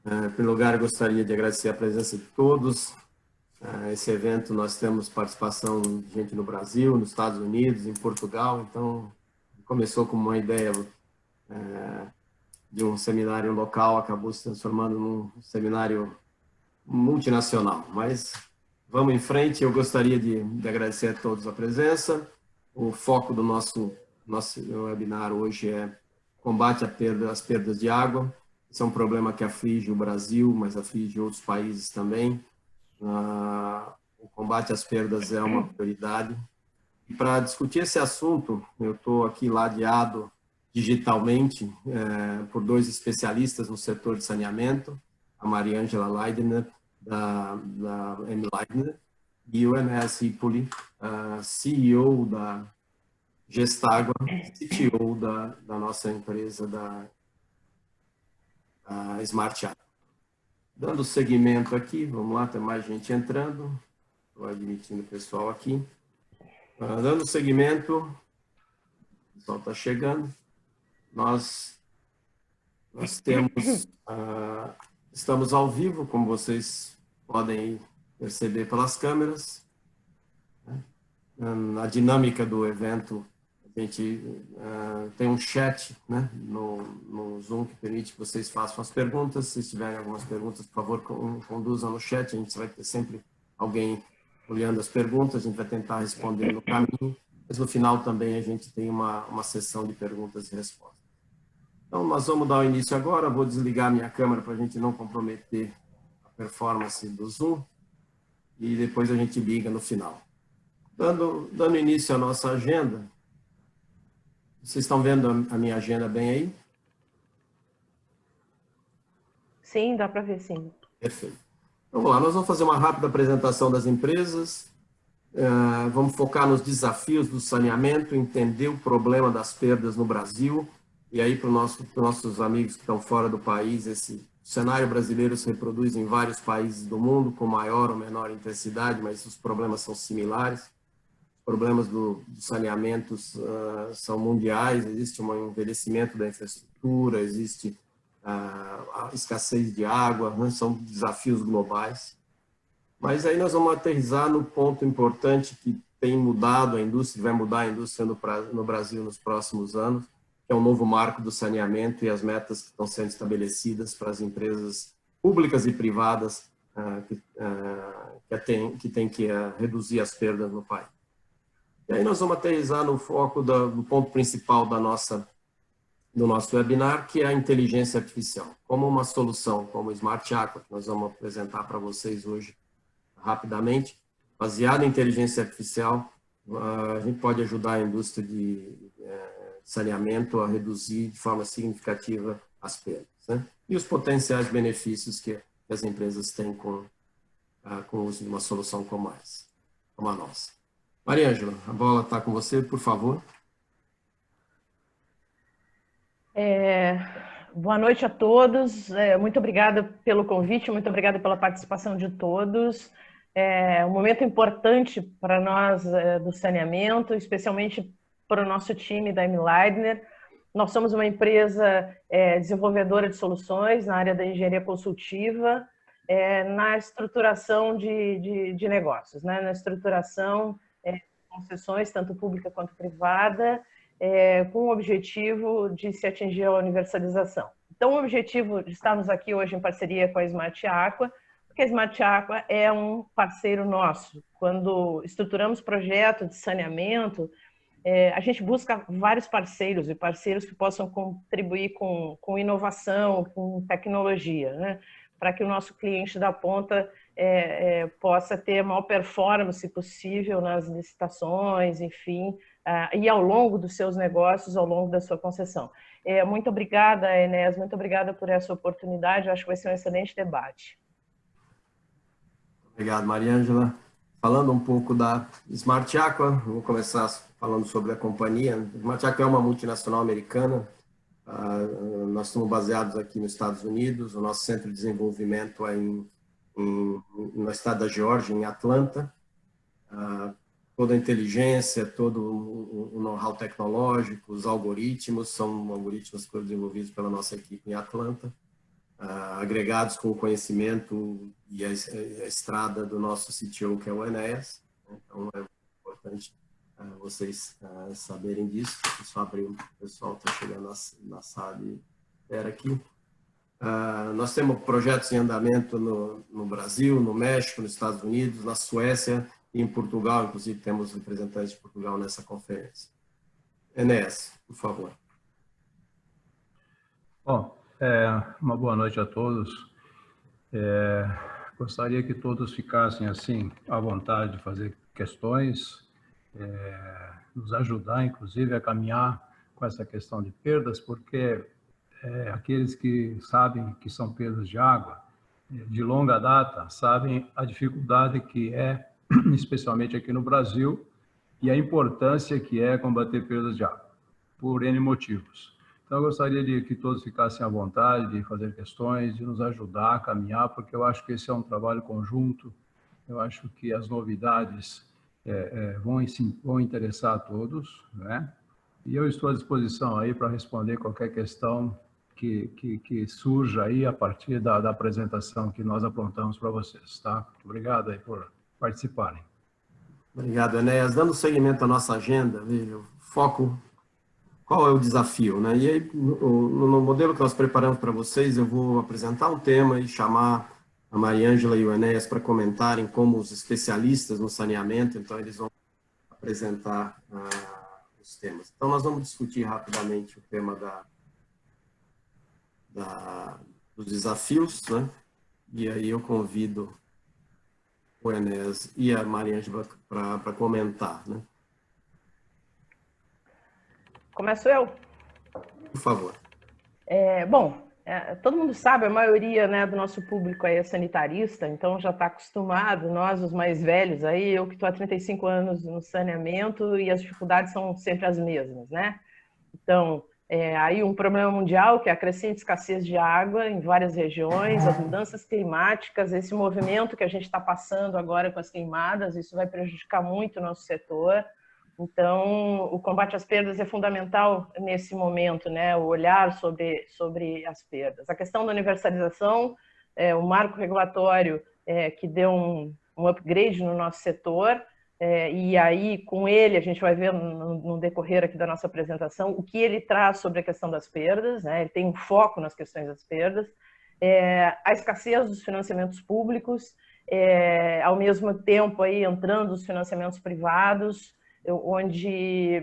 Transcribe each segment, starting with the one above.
Em primeiro lugar, eu gostaria de agradecer a presença de todos. Esse evento nós temos participação de gente no Brasil, nos Estados Unidos, em Portugal, então começou como uma ideia de um seminário local, acabou se transformando num seminário multinacional. Mas vamos em frente, eu gostaria de agradecer a todos a presença. O foco do nosso webinar hoje é combate às perdas de água. Esse é um problema que aflige o Brasil, mas aflige outros países também. O combate às perdas é uma prioridade. E para discutir esse assunto, eu estou aqui ladeado digitalmente por dois especialistas no setor de saneamento, a Mariângela Leidner, da M. Leidner, e o Enes Hippoly, CEO da Gestágua, CTO da nossa empresa, da Smart Aqua. Dando seguimento aqui, vamos lá, tem mais gente entrando, estou admitindo o pessoal aqui. Dando seguimento, o pessoal está chegando. Nós temos, estamos ao vivo, como vocês podem perceber pelas câmeras. A dinâmica do evento, a gente tem um chat, né, no Zoom que permite que vocês façam as perguntas. Se tiverem algumas perguntas, por favor, conduzam no chat. A gente vai ter sempre alguém olhando as perguntas, a gente vai tentar responder no caminho, mas no final também a gente tem uma sessão de perguntas e respostas. Então, nós vamos dar o início agora. Vou desligar minha câmera para a gente não comprometer a performance do Zoom e depois a gente liga no final. Dando início à nossa agenda, vocês estão vendo a minha agenda bem aí? Sim, dá para ver, sim. Perfeito. Então, vamos lá, nós vamos fazer uma rápida apresentação das empresas, vamos focar nos desafios do saneamento, entender o problema das perdas no Brasil, e aí para os nossos amigos que estão fora do país, esse cenário brasileiro se reproduz em vários países do mundo, com maior ou menor intensidade, mas os problemas são similares. Os problemas do saneamento são mundiais, existe um envelhecimento da infraestrutura, existe a escassez de água, né? São desafios globais. Mas aí nós vamos aterrissar no ponto importante que tem mudado a indústria, vai mudar a indústria no Brasil nos próximos anos, que é o novo marco do saneamento e as metas que estão sendo estabelecidas para as empresas públicas e privadas que têm que reduzir as perdas no país. E aí nós vamos aterrissar no foco do ponto principal do nosso webinar, que é a inteligência artificial. Como uma solução, como o Smart Aqua, que nós vamos apresentar para vocês hoje rapidamente, baseado em inteligência artificial, a gente pode ajudar a indústria de saneamento a reduzir de forma significativa as perdas, né? E os potenciais benefícios que as empresas têm com o uso de uma solução como a nossa. Mariângela, a bola está com você, por favor. Boa noite a todos. Muito obrigada pelo convite, muito obrigada pela participação de todos. É um momento importante para nós do saneamento, especialmente para o nosso time da M. Leidner. Nós somos uma empresa desenvolvedora de soluções na área da engenharia consultiva, na estruturação de negócios, né? Na estruturação de concessões, tanto pública quanto privada, com o objetivo de se atingir a universalização. Então, o objetivo de estarmos aqui hoje em parceria com a Smart Aqua, porque a Smart Aqua é um parceiro nosso. Quando estruturamos projetos de saneamento, a gente busca vários parceiros, e parceiros que possam contribuir com inovação, com tecnologia, né? Para que o nosso cliente da ponta possa ter a maior performance possível nas licitações, enfim, e ao longo dos seus negócios, ao longo da sua concessão. Muito obrigada, Enes, muito obrigada por essa oportunidade, eu acho que vai ser um excelente debate. Obrigado, Mariângela. Falando um pouco da Smart Aqua, vou começar falando sobre a companhia. A Smart Aqua é uma multinacional americana. Nós estamos baseados aqui nos Estados Unidos. O nosso centro de desenvolvimento é no estado da Geórgia, em Atlanta. Toda a inteligência, todo o know-how tecnológico, os algoritmos, são algoritmos que foram desenvolvidos pela nossa equipe em Atlanta. agregados com o conhecimento e a estrada do nosso CTO, que é o Enéas. Então, é importante vocês saberem disso. Só abrir, o pessoal está chegando na sala e espera aqui. Nós temos projetos em andamento no Brasil, no México, nos Estados Unidos, na Suécia e em Portugal. Inclusive, temos representantes de Portugal nessa conferência. Enéas, por favor. Bom, uma boa noite a todos. Gostaria que todos ficassem assim à vontade de fazer questões, nos ajudar, inclusive, a caminhar com essa questão de perdas, porque aqueles que sabem que são perdas de água, de longa data, sabem a dificuldade que é, especialmente aqui no Brasil, e a importância que é combater perdas de água, por N motivos. Então, eu gostaria de que todos ficassem à vontade de fazer questões, de nos ajudar a caminhar, porque eu acho que esse é um trabalho conjunto. Eu acho que as novidades vão interessar a todos, né? E eu estou à disposição aí para responder qualquer questão que surja aí a partir da apresentação que nós aprontamos para vocês, tá? Obrigado aí por participarem. Obrigado, Enéas. Dando seguimento à nossa agenda, veja, o foco. Qual é o desafio, né? E aí, no modelo que nós preparamos para vocês, eu vou apresentar um tema e chamar a Mariângela e o Enéas para comentarem como os especialistas no saneamento, então eles vão apresentar os temas. Então, nós vamos discutir rapidamente o tema dos desafios, né? E aí eu convido o Enéas e a Mariângela para comentar, né? Começo eu? Por favor. Todo mundo sabe, a maioria, né, do nosso público aí é sanitarista, então já está acostumado, nós os mais velhos aí, eu que estou há 35 anos no saneamento e as dificuldades são sempre as mesmas, né? Então, aí um problema mundial que é a crescente escassez de água em várias regiões, as mudanças climáticas, esse movimento que a gente está passando agora com as queimadas, isso vai prejudicar muito o nosso setor. Então, o combate às perdas é fundamental nesse momento, né? O olhar sobre as perdas. A questão da universalização, o marco regulatório que deu um upgrade no nosso setor, e aí, com ele, a gente vai ver no decorrer aqui da nossa apresentação o que ele traz sobre a questão das perdas, né? Ele tem um foco nas questões das perdas, a escassez dos financiamentos públicos, ao mesmo tempo aí entrando os financiamentos privados, onde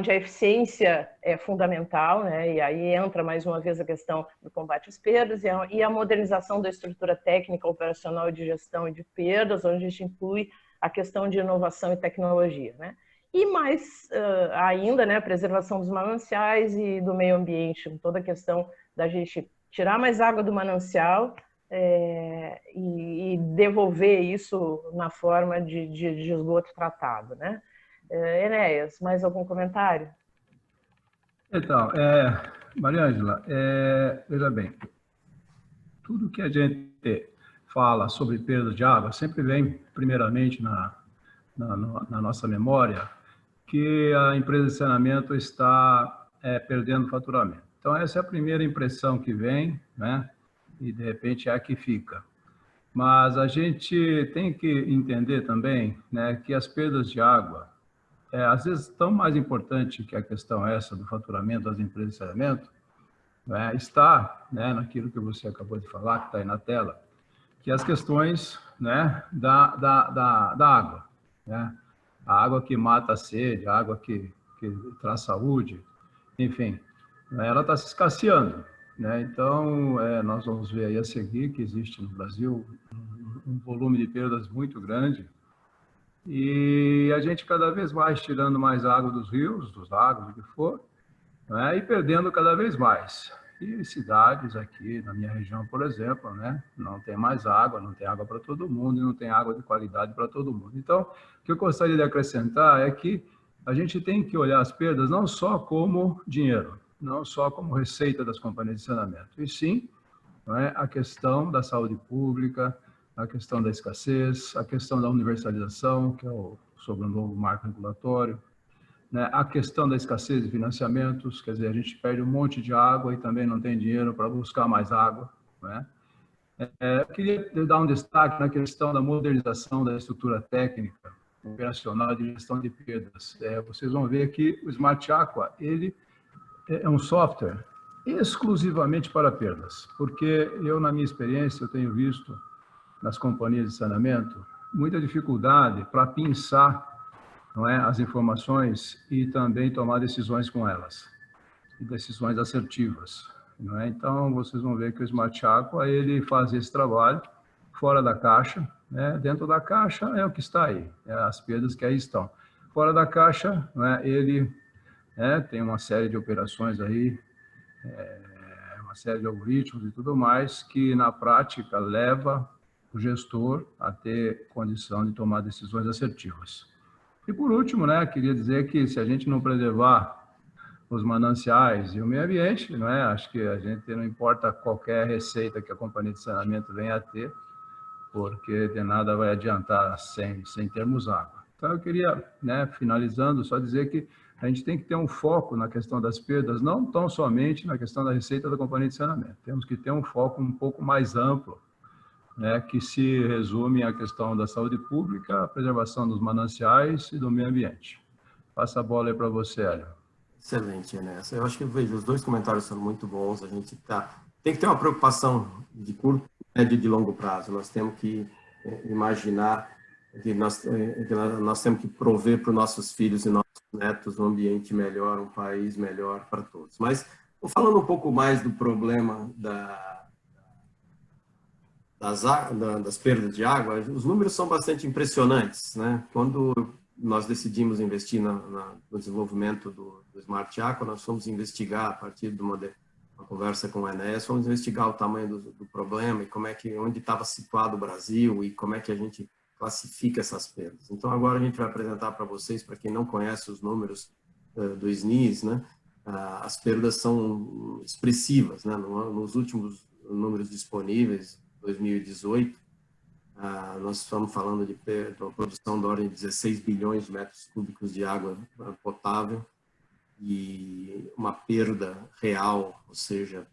a eficiência é fundamental, né? E aí entra mais uma vez a questão do combate às perdas e a modernização da estrutura técnica, operacional e de gestão de perdas, onde a gente inclui a questão de inovação e tecnologia, né? E mais ainda, né, a preservação dos mananciais e do meio ambiente, com toda a questão da gente tirar mais água do manancial e devolver isso na forma de esgoto tratado, né? Enéas, mais algum comentário? Então, Mariângela, veja bem, tudo que a gente fala sobre perda de água sempre vem, primeiramente, na nossa memória, que a empresa de saneamento está perdendo faturamento. Então, essa é a primeira impressão que vem, né? E, de repente, é a que fica. Mas a gente tem que entender também, né, que as perdas de água, às vezes, tão mais importante que a questão essa do faturamento das empresas de saneamento, né, está, né, naquilo que você acabou de falar, que está aí na tela, que as questões, né, da água, né? A água que mata a sede, a água que traz saúde, enfim, ela está se escasseando, né? Então, nós vamos ver aí a seguir que existe no Brasil um volume de perdas muito grande, e a gente cada vez mais tirando mais água dos rios, dos lagos, o que for, né? E perdendo cada vez mais. E cidades aqui na minha região, por exemplo, né? Não tem mais água, não tem água para todo mundo, e não tem água de qualidade para todo mundo. Então, o que eu gostaria de acrescentar é que a gente tem que olhar as perdas não só como dinheiro, não só como receita das companhias de saneamento, e sim, né, a questão da saúde pública, a questão da escassez, a questão da universalização, que é sobre o novo marco regulatório, né, a questão da escassez de financiamentos, quer dizer, a gente perde um monte de água e também não tem dinheiro para buscar mais água, né? Eu queria dar um destaque na questão da modernização da estrutura técnica, operacional de gestão de perdas. Vocês vão ver que o Smart Aqua, ele é um software exclusivamente para perdas, porque eu, na minha experiência, eu tenho visto nas companhias de saneamento muita dificuldade para pensar, não é, as informações e também tomar decisões com elas, e decisões assertivas. Não é? Então, vocês vão ver que o Smart Aqua, ele faz esse trabalho fora da caixa, né? Dentro da caixa é o que está aí, as perdas que aí estão. Fora da caixa, né, ele tem uma série de operações aí, uma série de algoritmos e tudo mais, que na prática leva o gestor a ter condição de tomar decisões assertivas. E por último, né, queria dizer que se a gente não preservar os mananciais e o meio ambiente, não é? Acho que a gente não importa qualquer receita que a companhia de saneamento venha a ter, porque de nada vai adiantar sem termos água. Então, eu queria, né, finalizando, só dizer que a gente tem que ter um foco na questão das perdas, não tão somente na questão da receita da companhia de saneamento. Temos que ter um foco um pouco mais amplo, né, que se resume à questão da saúde pública, a preservação dos mananciais e do meio ambiente. Passa a bola aí para você, Hélio. Excelente, Enéas. Eu acho que vejo, os dois comentários são muito bons. A gente tem que ter uma preocupação de curto, médio e de longo prazo. Nós temos que imaginar que nós temos que prover para os nossos filhos e nossos netos um ambiente melhor, um país melhor para todos. Mas, falando um pouco mais do problema das perdas de água, os números são bastante impressionantes, né? Quando nós decidimos investir no desenvolvimento do Smart Aqua, nós fomos investigar, a partir de uma conversa com o Enéas, fomos investigar o tamanho do problema e onde estava situado o Brasil e como é que a gente classifica essas perdas. Então, agora a gente vai apresentar para vocês, para quem não conhece os números do SNIS, né? As perdas são expressivas, né? Nos últimos números disponíveis, 2018, nós estamos falando de uma produção da ordem de 16 bilhões de metros cúbicos de água potável e uma perda real, ou seja,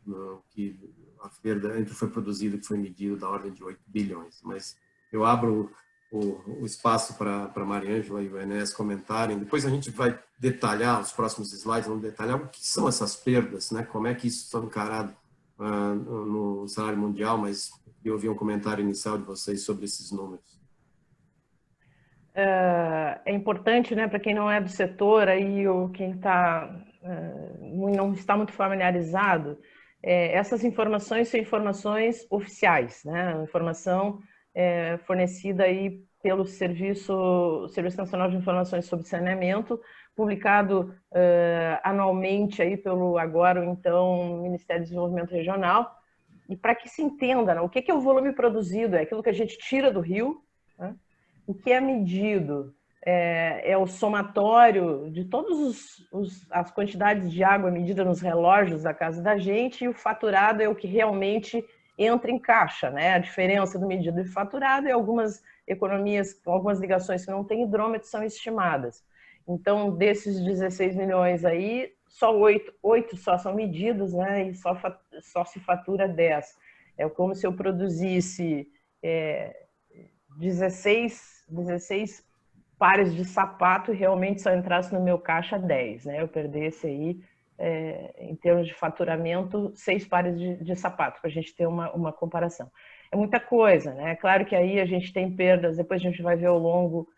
que a perda entre o que foi produzido e o que foi medido da ordem de 8 bilhões. Mas eu abro o espaço para a Mariângela e o Enéas comentarem. Depois a gente vai detalhar, os próximos slides vão detalhar o que são essas perdas, né? Como é que isso está encarado no cenário mundial, mas eu ouvi um comentário inicial de vocês sobre esses números. É importante, né, para quem não é do setor aí, ou quem não está muito familiarizado, essas informações são informações oficiais, né? Informação fornecida aí pelo Serviço Nacional de Informações sobre Saneamento, publicado anualmente aí pelo agora então Ministério do Desenvolvimento Regional. E para que se entenda, né, o que é o volume produzido, é aquilo que a gente tira do rio, né? O que é medido é o somatório de todas as quantidades de água medida nos relógios da casa da gente, e o faturado é o que realmente entra em caixa, né? A diferença do medido e faturado, e algumas economias, algumas ligações que não têm hidrômetro são estimadas. Então, desses 16 milhões aí, só 8 só são medidos, né? E só se fatura 10. É como se eu produzisse 16 pares de sapato e realmente só entrasse no meu caixa 10, né? Eu perdesse aí, em termos de faturamento, 6 pares de sapato, para a gente ter uma comparação. É muita coisa, né? Claro que aí a gente tem perdas, depois a gente vai ver ao longo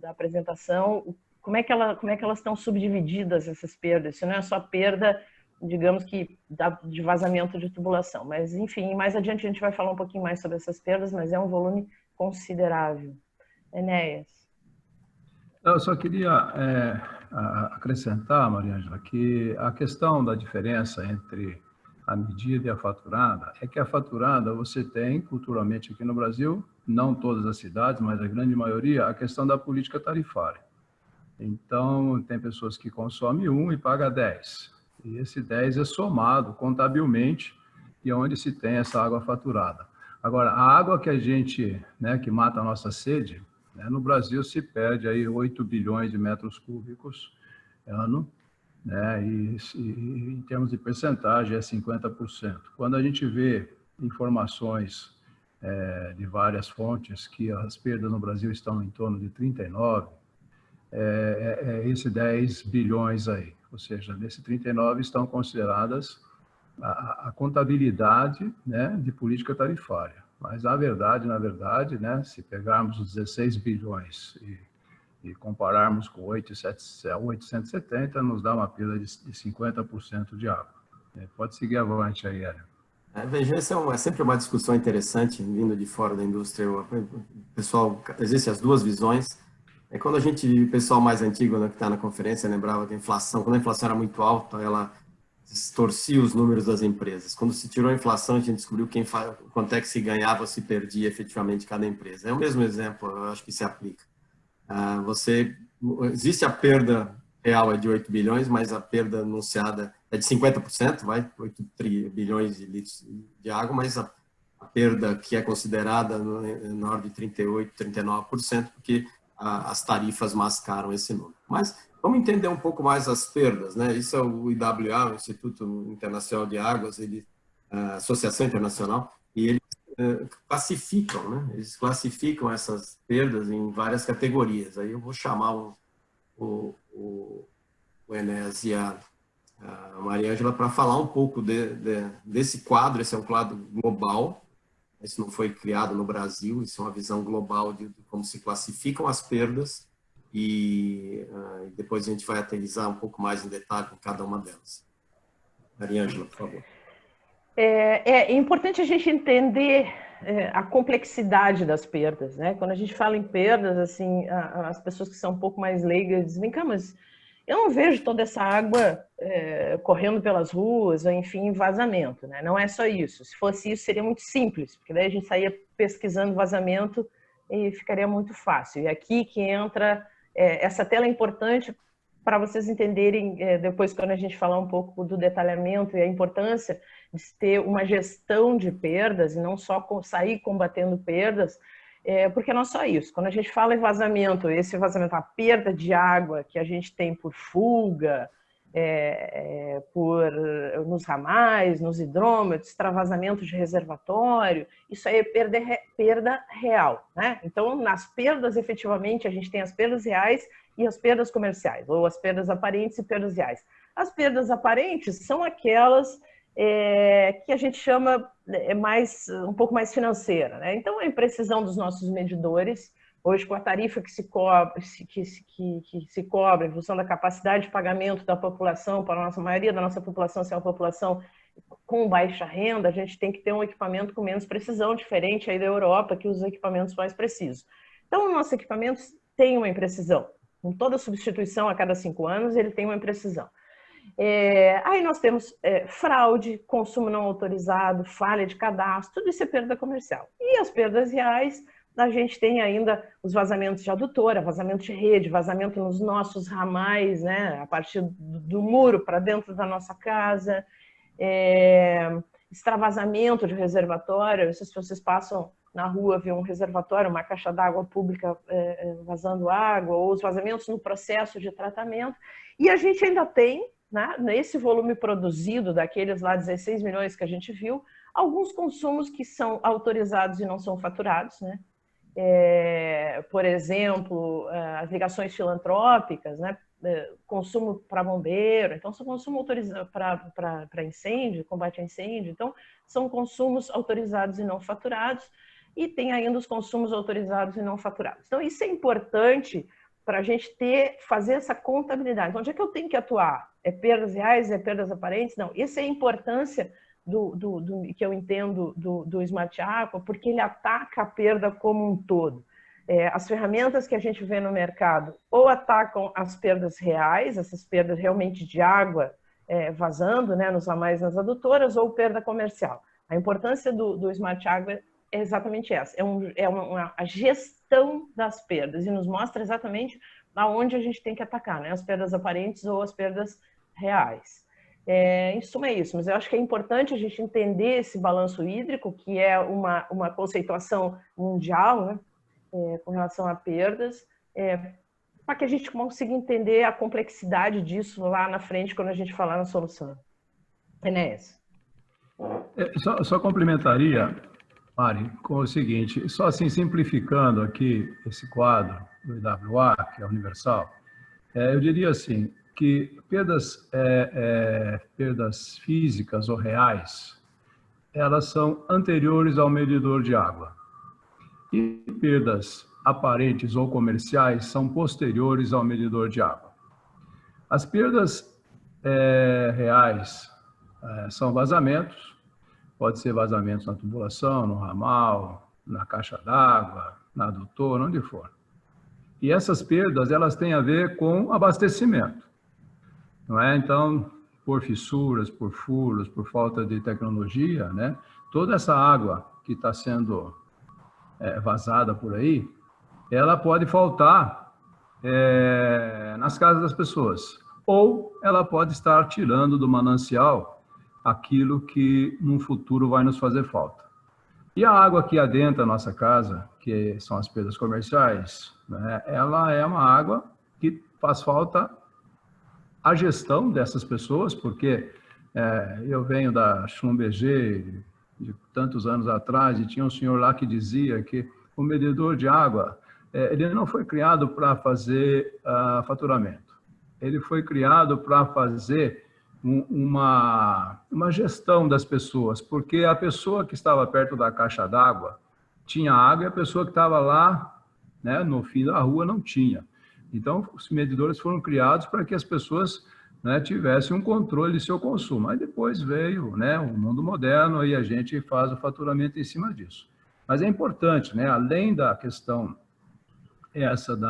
da apresentação, como é que elas estão subdivididas, essas perdas. Isso não é só perda, digamos que, de vazamento de tubulação. Mas, enfim, mais adiante a gente vai falar um pouquinho mais sobre essas perdas, mas é um volume considerável. Enéas? Eu só queria acrescentar, Mariângela, que a questão da diferença entre a medida e a faturada é que a faturada você tem, culturalmente aqui no Brasil, não todas as cidades, mas a grande maioria, a questão da política tarifária. Então, tem pessoas que consomem 1 e pagam 10. E esse 10 é somado contabilmente e onde se tem essa água faturada. Agora, a água que a gente, né, que mata a nossa sede, né, no Brasil se perde aí 8 bilhões de metros cúbicos ano, né, e em termos de percentagem é 50%. Quando a gente vê informações de várias fontes que as perdas no Brasil estão em torno de 39, esse 10 bilhões aí. Ou seja, desse 39 estão consideradas a contabilidade, né, de política tarifária. Mas, na verdade, né, se pegarmos os 16 bilhões e compararmos com 870, nos dá uma perda de 50% de água. Pode seguir avante aí, Hélio. Veja, essa é sempre uma discussão interessante, vindo de fora da indústria. O pessoal, existem as duas visões. Quando o pessoal mais antigo, né, que está na conferência, lembrava que a inflação, quando a inflação era muito alta, ela distorcia os números das empresas. Quando se tirou a inflação, a gente descobriu quanto é que se ganhava ou se perdia efetivamente cada empresa. É o mesmo exemplo, eu acho que se aplica. Existe a perda real de 8 bilhões, mas a perda anunciada é de 50%, 8 bilhões de litros de água, mas a perda que é considerada na ordem de 38%, 39%, porque as tarifas mascaram esse número. Mas vamos entender um pouco mais as perdas, né? Isso é o IWA, o Instituto Internacional de Águas, a Associação Internacional, e eles classificam, né? Eles classificam essas perdas em várias categorias. Aí eu vou chamar o Enéas e a Maria Ângela para falar um pouco desse quadro. Esse é um quadro global. Isso não foi criado no Brasil, isso é uma visão global de como se classificam as perdas e depois a gente vai aterrissar um pouco mais em detalhe com cada uma delas. Maria Ângela, por favor. É importante a gente entender a complexidade das perdas, né? Quando a gente fala em perdas, assim, as pessoas que são um pouco mais leigas dizem, vem cá, mas eu não vejo toda essa água correndo pelas ruas, ou enfim, em vazamento, né? Não é só isso. Se fosse isso, seria muito simples, porque daí a gente saía pesquisando vazamento e ficaria muito fácil. E aqui que entra, essa tela é importante para vocês entenderem, depois quando a gente falar um pouco do detalhamento e a importância de ter uma gestão de perdas e não só sair combatendo perdas, porque não é só isso. Quando a gente fala em vazamento, esse vazamento, a perda de água que a gente tem por fuga, nos ramais, nos hidrômetros, extravasamento de reservatório, isso aí é perda real, né? Então, nas perdas, efetivamente, a gente tem as perdas reais e as perdas comerciais, ou as perdas aparentes e perdas reais. As perdas aparentes são aquelas que a gente chama um pouco mais financeira, né? Então, a imprecisão dos nossos medidores, hoje com a tarifa que se cobra em função da capacidade de pagamento da população, para a nossa maioria da nossa população ser uma população com baixa renda, a gente tem que ter um equipamento com menos precisão, diferente aí da Europa, que usa equipamentos mais precisos. Então, o nosso equipamento tem uma imprecisão. Com toda substituição a cada 5 anos, ele tem uma imprecisão. Aí nós temos fraude, consumo não autorizado, falha de cadastro, tudo isso é perda comercial. E as perdas reais, a gente tem ainda os vazamentos de adutora, vazamento de rede, vazamento nos nossos ramais, né, a partir do muro para dentro da nossa casa, extravasamento de reservatório. Se vocês passam na rua, vê um reservatório, uma caixa d'água pública vazando água, ou os vazamentos no processo de tratamento. E a gente ainda tem, né, nesse volume produzido, daqueles lá 16 milhões que a gente viu, alguns consumos que são autorizados e não são faturados, né? Por exemplo, as ligações filantrópicas, né? Consumo para bombeiro, então são consumo autorizado para incêndio, combate a incêndio, então são consumos autorizados e não faturados, e tem ainda os consumos autorizados e não faturados. Então isso é importante para a gente fazer essa contabilidade. Então, onde é que eu tenho que atuar? É perdas reais, é perdas aparentes? Não, essa é a importância que eu entendo do Smart Aqua, porque ele ataca a perda como um todo. As ferramentas que a gente vê no mercado ou atacam as perdas reais, essas perdas realmente de água vazando, né, nos ramais, nas adutoras, ou perda comercial. A importância do Smart Aqua é exatamente essa, a gestão das perdas, e nos mostra exatamente aonde a gente tem que atacar, né, as perdas aparentes ou as perdas reais. Em suma é isso, mas eu acho que é importante a gente entender esse balanço hídrico, que é uma conceituação mundial, né, com relação a perdas, para que a gente consiga entender a complexidade disso lá na frente quando a gente falar na solução. Enéas. Só complementaria, Mari, com o seguinte, só assim simplificando aqui esse quadro do IWA, que é universal, eu diria assim, que perdas físicas ou reais, elas são anteriores ao medidor de água. E perdas aparentes ou comerciais são posteriores ao medidor de água. As perdas reais são vazamentos, pode ser vazamentos na tubulação, no ramal, na caixa d'água, na adutora, onde for. E essas perdas, elas têm a ver com abastecimento, não é? Então, por fissuras, por furos, por falta de tecnologia, né? Toda essa água que está sendo vazada por aí, ela pode faltar nas casas das pessoas, ou ela pode estar tirando do manancial aquilo que no futuro vai nos fazer falta. E a água que adentra a nossa casa, que são as perdas comerciais, né, ela é uma água que faz falta a gestão dessas pessoas, porque eu venho da Schlumberger de tantos anos atrás e tinha um senhor lá que dizia que o medidor de água, ele não foi criado para fazer faturamento. Ele foi criado para fazer uma gestão das pessoas, porque a pessoa que estava perto da caixa d'água tinha água e a pessoa que estava lá, né, no fim da rua não tinha. Então, os medidores foram criados para que as pessoas, né, tivessem um controle de seu consumo. Aí depois veio, né, o mundo moderno e a gente faz o faturamento em cima disso. Mas é importante, né, além da questão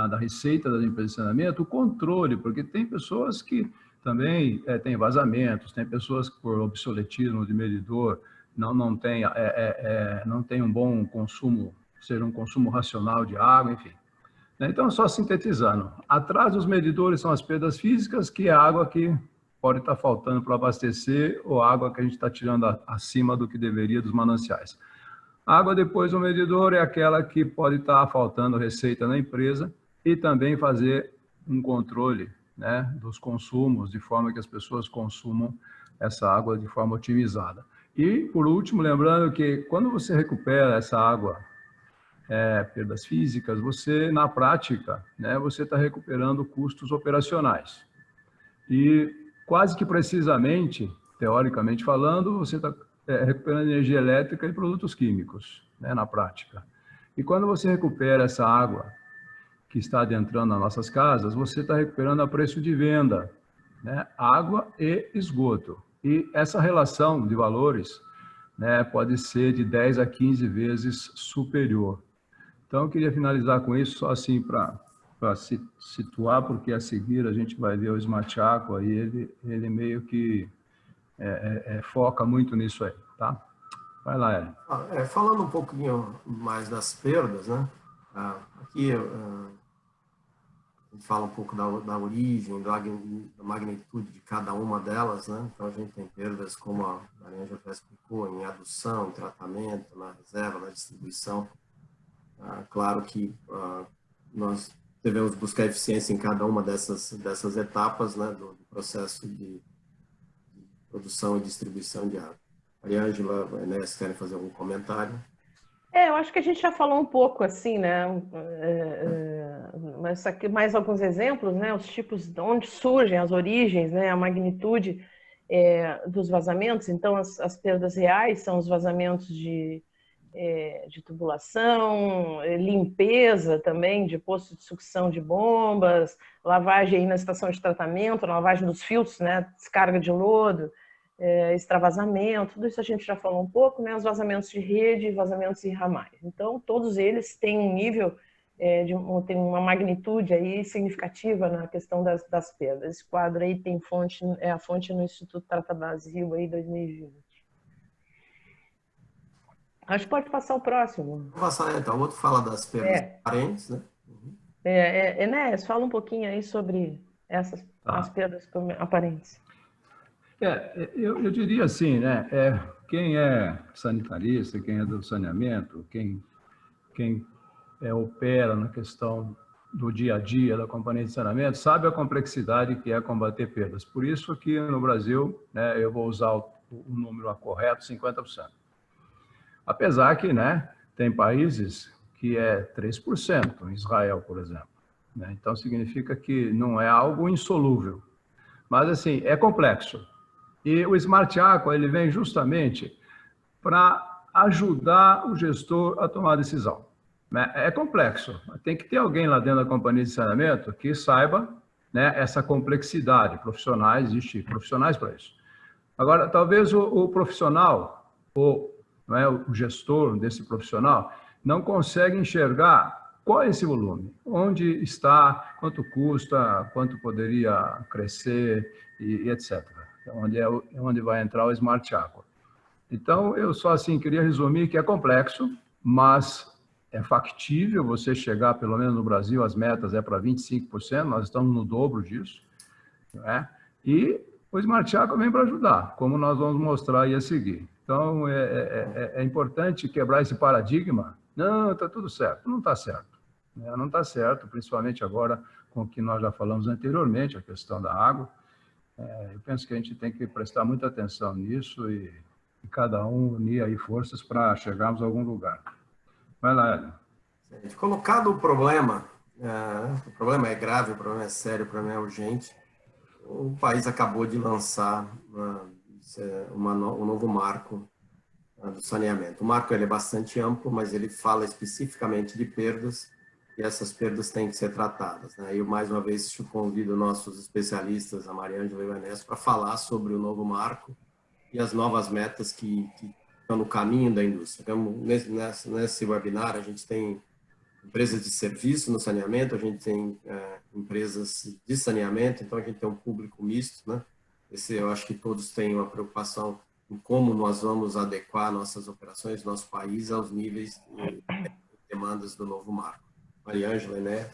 da receita das empresas de saneamento, o controle, porque tem pessoas que também têm vazamentos, tem pessoas que por obsoletismo de medidor não tem um bom consumo, ser um consumo racional de água, enfim. Então, só sintetizando, atrás dos medidores são as perdas físicas, que é a água que pode estar faltando para abastecer ou água que a gente está tirando acima do que deveria dos mananciais. A água depois do medidor é aquela que pode estar faltando receita na empresa e também fazer um controle, né, dos consumos, de forma que as pessoas consumam essa água de forma otimizada. E, por último, lembrando que quando você recupera essa água, perdas físicas, você, na prática, né, você está recuperando custos operacionais. E, quase que precisamente, teoricamente falando, você está recuperando energia elétrica e produtos químicos, né, na prática. E quando você recupera essa água que está adentrando nas nossas casas, você está recuperando a preço de venda, né, água e esgoto. E essa relação de valores, né, pode ser de 10 a 15 vezes superior. Então, eu queria finalizar com isso, só assim para se situar, porque a seguir a gente vai ver o Smart Aqua e ele meio que foca muito nisso aí, tá? Vai lá, Hélio. Falando um pouquinho mais das perdas, né? Aqui a gente fala um pouco da origem, da magnitude de cada uma delas, né? Então, a gente tem perdas, como a Mariângela já explicou, em adução, em tratamento, na reserva, na distribuição. Claro que nós devemos buscar eficiência em cada uma dessas etapas, né, do processo de produção e distribuição de água. Mariângela, Enéas, querem fazer algum comentário? Eu acho que a gente já falou um pouco assim, né? Mas aqui mais alguns exemplos, né? Os tipos de onde surgem as origens, né? A magnitude dos vazamentos. Então, as perdas reais são os vazamentos de tubulação, limpeza também de poço de sucção de bombas, lavagem aí na estação de tratamento, lavagem dos filtros, né? Descarga de lodo, extravasamento, tudo isso a gente já falou um pouco, né? Os vazamentos de rede, vazamentos em ramais. Então, todos eles têm um nível, tem uma magnitude aí significativa na questão das perdas. Esse quadro aí tem a fonte no Instituto Trata Brasil aí 2020. Acho que pode passar o próximo. Vou passar, então. O outro fala das perdas aparentes, né? Enéas, fala um pouquinho aí sobre as perdas aparentes. Eu diria assim, né? Quem é sanitarista, quem é do saneamento, quem opera na questão do dia a dia da companhia de saneamento, sabe a complexidade que é combater perdas. Por isso que no Brasil, né, eu vou usar o número correto, 50%. Apesar que, né, tem países que é 3%, em Israel, por exemplo. Né? Então, significa que não é algo insolúvel. Mas, assim, é complexo. E o Smart Aqua, ele vem justamente para ajudar o gestor a tomar a decisão. É complexo. Tem que ter alguém lá dentro da companhia de saneamento que saiba, né, essa complexidade. Profissionais, existem profissionais para isso. Agora, talvez o profissional, ou não é, o gestor desse profissional, não consegue enxergar qual é esse volume, onde está, quanto custa, quanto poderia crescer e etc. Onde vai entrar o Smart Aqua. Então, eu só assim queria resumir que é complexo, mas é factível você chegar, pelo menos no Brasil, as metas é para 25%, nós estamos no dobro disso, né? E o Smart Aqua vem para ajudar, como nós vamos mostrar aí a seguir. Então, é importante quebrar esse paradigma. Não, está tudo certo. Não está certo. Não está certo, principalmente agora com o que nós já falamos anteriormente, a questão da água. Eu penso que a gente tem que prestar muita atenção nisso e cada um unir aí forças para chegarmos a algum lugar. Vai lá, Hélio. Colocado o problema é grave, o problema é sério, o problema é urgente. O país acabou de lançar um novo marco do saneamento. O marco ele é bastante amplo, mas ele fala especificamente de perdas e essas perdas têm que ser tratadas. Né? Eu, mais uma vez, convido nossos especialistas, a Mariângela e o Ernesto, para falar sobre o novo marco e as novas metas que estão no caminho da indústria. Então, nesse webinar, a gente tem empresas de serviço no saneamento, a gente tem empresas de saneamento, então a gente tem um público misto, né? Eu acho que todos têm uma preocupação em como nós vamos adequar nossas operações, nosso país, aos níveis de demandas do novo marco. Mariângela, né?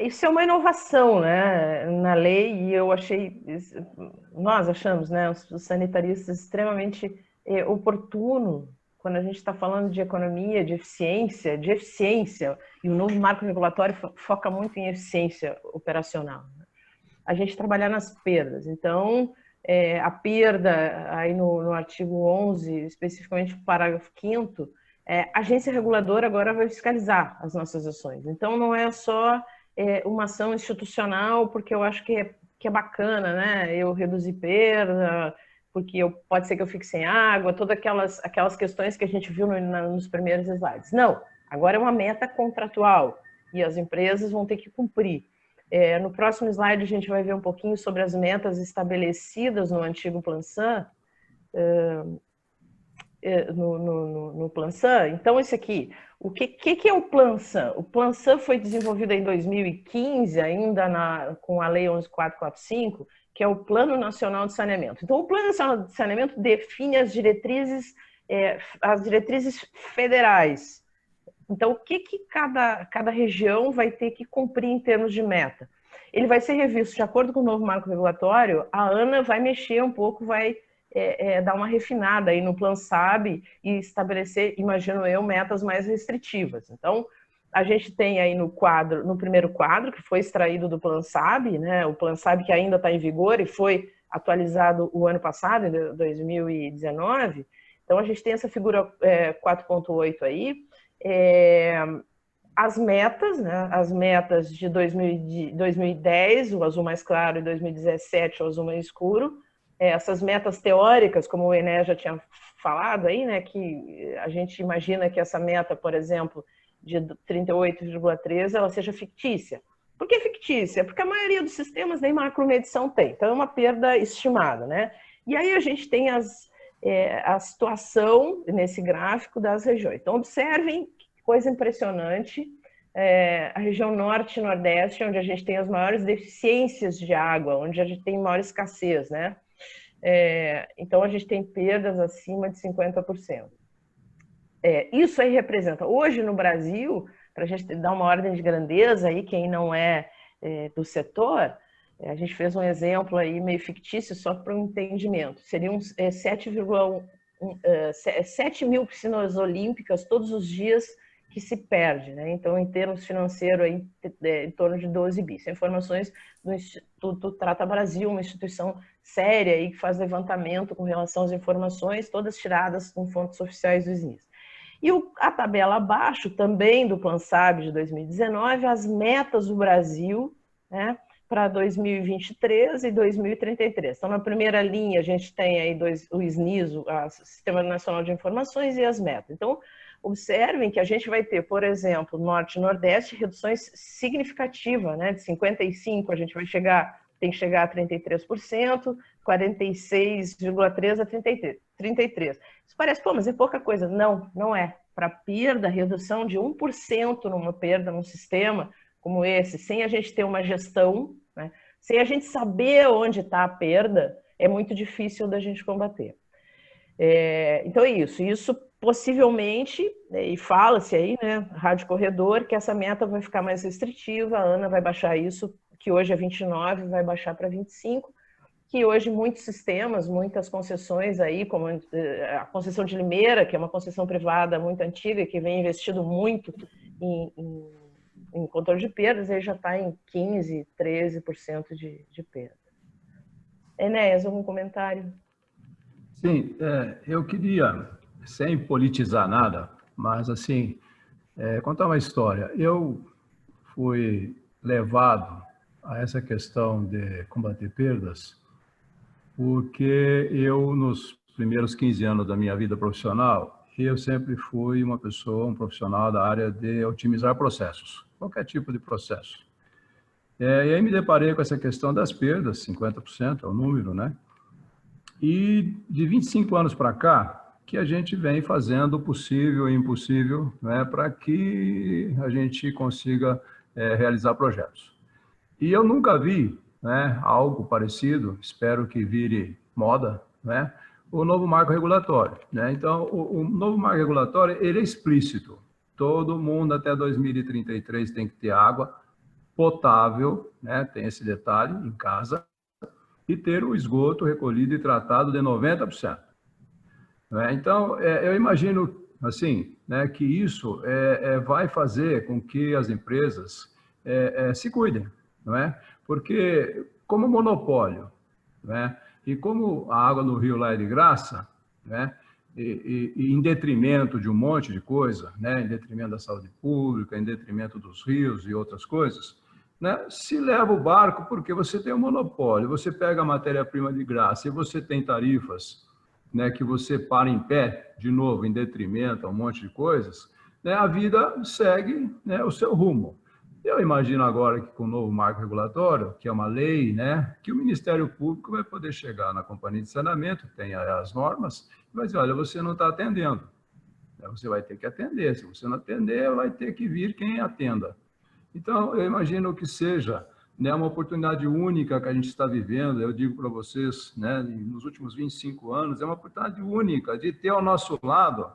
Isso é uma inovação, né, na lei, e nós achamos, né, os sanitaristas extremamente oportuno quando a gente está falando de economia, de eficiência, e o novo marco regulatório foca muito em eficiência operacional. A gente trabalhar nas perdas. Então, a perda, aí no artigo 11, especificamente o parágrafo 5º, a agência reguladora agora vai fiscalizar as nossas ações. Então, não é só uma ação institucional, porque eu acho que é bacana, né? Eu reduzir perda, porque pode ser que eu fique sem água, todas aquelas questões que a gente viu nos primeiros slides. Não, agora é uma meta contratual e as empresas vão ter que cumprir. No próximo slide a gente vai ver um pouquinho sobre as metas estabelecidas no antigo Plan-SAN, no Plan-SAN. Então, esse aqui, o que é o Plan-SAN? O Plan-SAN foi desenvolvido em 2015, ainda com a Lei 11.445, que é o Plano Nacional de Saneamento. Então, o Plano Nacional de Saneamento define as diretrizes federais. Então, o que cada região vai ter que cumprir em termos de meta? Ele vai ser revisto de acordo com o novo marco regulatório. A ANA vai mexer um pouco, vai dar uma refinada aí no Plan-SAB e estabelecer, imagino eu, metas mais restritivas. Então, a gente tem aí no primeiro quadro, que foi extraído do Plan-SAB, né? O Plan-SAB que ainda está em vigor e foi atualizado o ano passado, em 2019. Então, a gente tem essa figura 4.8 aí. As metas, né? As metas de 2010, o azul mais claro, e 2017, o azul mais escuro. Essas metas teóricas, como o Ené já tinha falado aí, né? Que a gente imagina que essa meta, por exemplo, de 38,3, ela seja fictícia. Por que fictícia? Porque a maioria dos sistemas nem macromedição tem. Então, é uma perda estimada, né? E aí a gente tem a situação nesse gráfico das regiões. Então, observem que coisa impressionante. A região norte e nordeste, onde a gente tem as maiores deficiências de água, onde a gente tem maior escassez, né? Então, a gente tem perdas acima de 50%. Isso aí representa, hoje no Brasil, para a gente dar uma ordem de grandeza aí, quem não é do setor, a gente fez um exemplo aí meio fictício só para um entendimento. Seriam 7 mil piscinas olímpicas todos os dias que se perde, né? Então, em termos financeiros, em torno de 12 bi. São informações do Instituto Trata Brasil, uma instituição séria e que faz levantamento com relação às informações, todas tiradas com fontes oficiais do SNIS. E a tabela abaixo, também do PlanSab de 2019, as metas do Brasil, né, para 2023 e 2033. Então, na primeira linha, a gente tem aí o SNIS, o Sistema Nacional de Informações, e as metas. Então, observem que a gente vai ter, por exemplo, Norte e Nordeste, reduções significativas, né? De 55% a gente tem que chegar a 33%, 46,3% a 33%. Isso parece, pô, mas é pouca coisa. Não, não é. Para perda, redução de 1% numa perda num sistema como esse, sem a gente ter uma gestão, né? Sem a gente saber onde está a perda, é muito difícil da gente combater. Então é isso. Isso possivelmente, e fala-se aí, né, Rádio Corredor, que essa meta vai ficar mais restritiva, a ANA vai baixar isso, que hoje é 29, vai baixar para 25, que hoje muitos sistemas, muitas concessões aí, como a concessão de Limeira, que é uma concessão privada muito antiga, que vem investido muito em controle de perdas, aí já está em 15%, 13% de perda. Enéas, algum comentário? Sim, eu queria, sem politizar nada, mas assim, contar uma história. Eu fui levado a essa questão de combater perdas porque eu, nos primeiros 15 anos da minha vida profissional, eu sempre fui uma pessoa, um profissional da área de otimizar processos, qualquer tipo de processo. E aí me deparei com essa questão das perdas, 50% é o número, né? E de 25 anos para cá, que a gente vem fazendo o possível e impossível, né, para que a gente consiga realizar projetos. E eu nunca vi, né, algo parecido, espero que vire moda, né, o novo marco regulatório, né? Então, o novo marco regulatório, ele é explícito. Todo mundo até 2033 tem que ter água potável, né, tem esse detalhe, em casa, e ter o esgoto recolhido e tratado de 90%. Né? Então, eu imagino, assim, né, que isso vai fazer com que as empresas se cuidem, não é? Porque, como monopólio, né, e como a água no rio lá é de graça, né, e em detrimento de um monte de coisa, né, em detrimento da saúde pública, em detrimento dos rios e outras coisas, né, se leva o barco porque você tem um monopólio, você pega a matéria-prima de graça e você tem tarifas, né, que você para em pé, de novo, em detrimento a um monte de coisas, né, a vida segue, né, o seu rumo. Eu imagino agora que com o novo marco regulatório, que é uma lei, né, que o Ministério Público vai poder chegar na companhia de saneamento, tem as normas, e vai dizer, olha, você não está atendendo. Você vai ter que atender. Se você não atender, vai ter que vir quem atenda. Então, eu imagino que seja, né, uma oportunidade única que a gente está vivendo, eu digo para vocês, né, nos últimos 25 anos, é uma oportunidade única de ter ao nosso lado,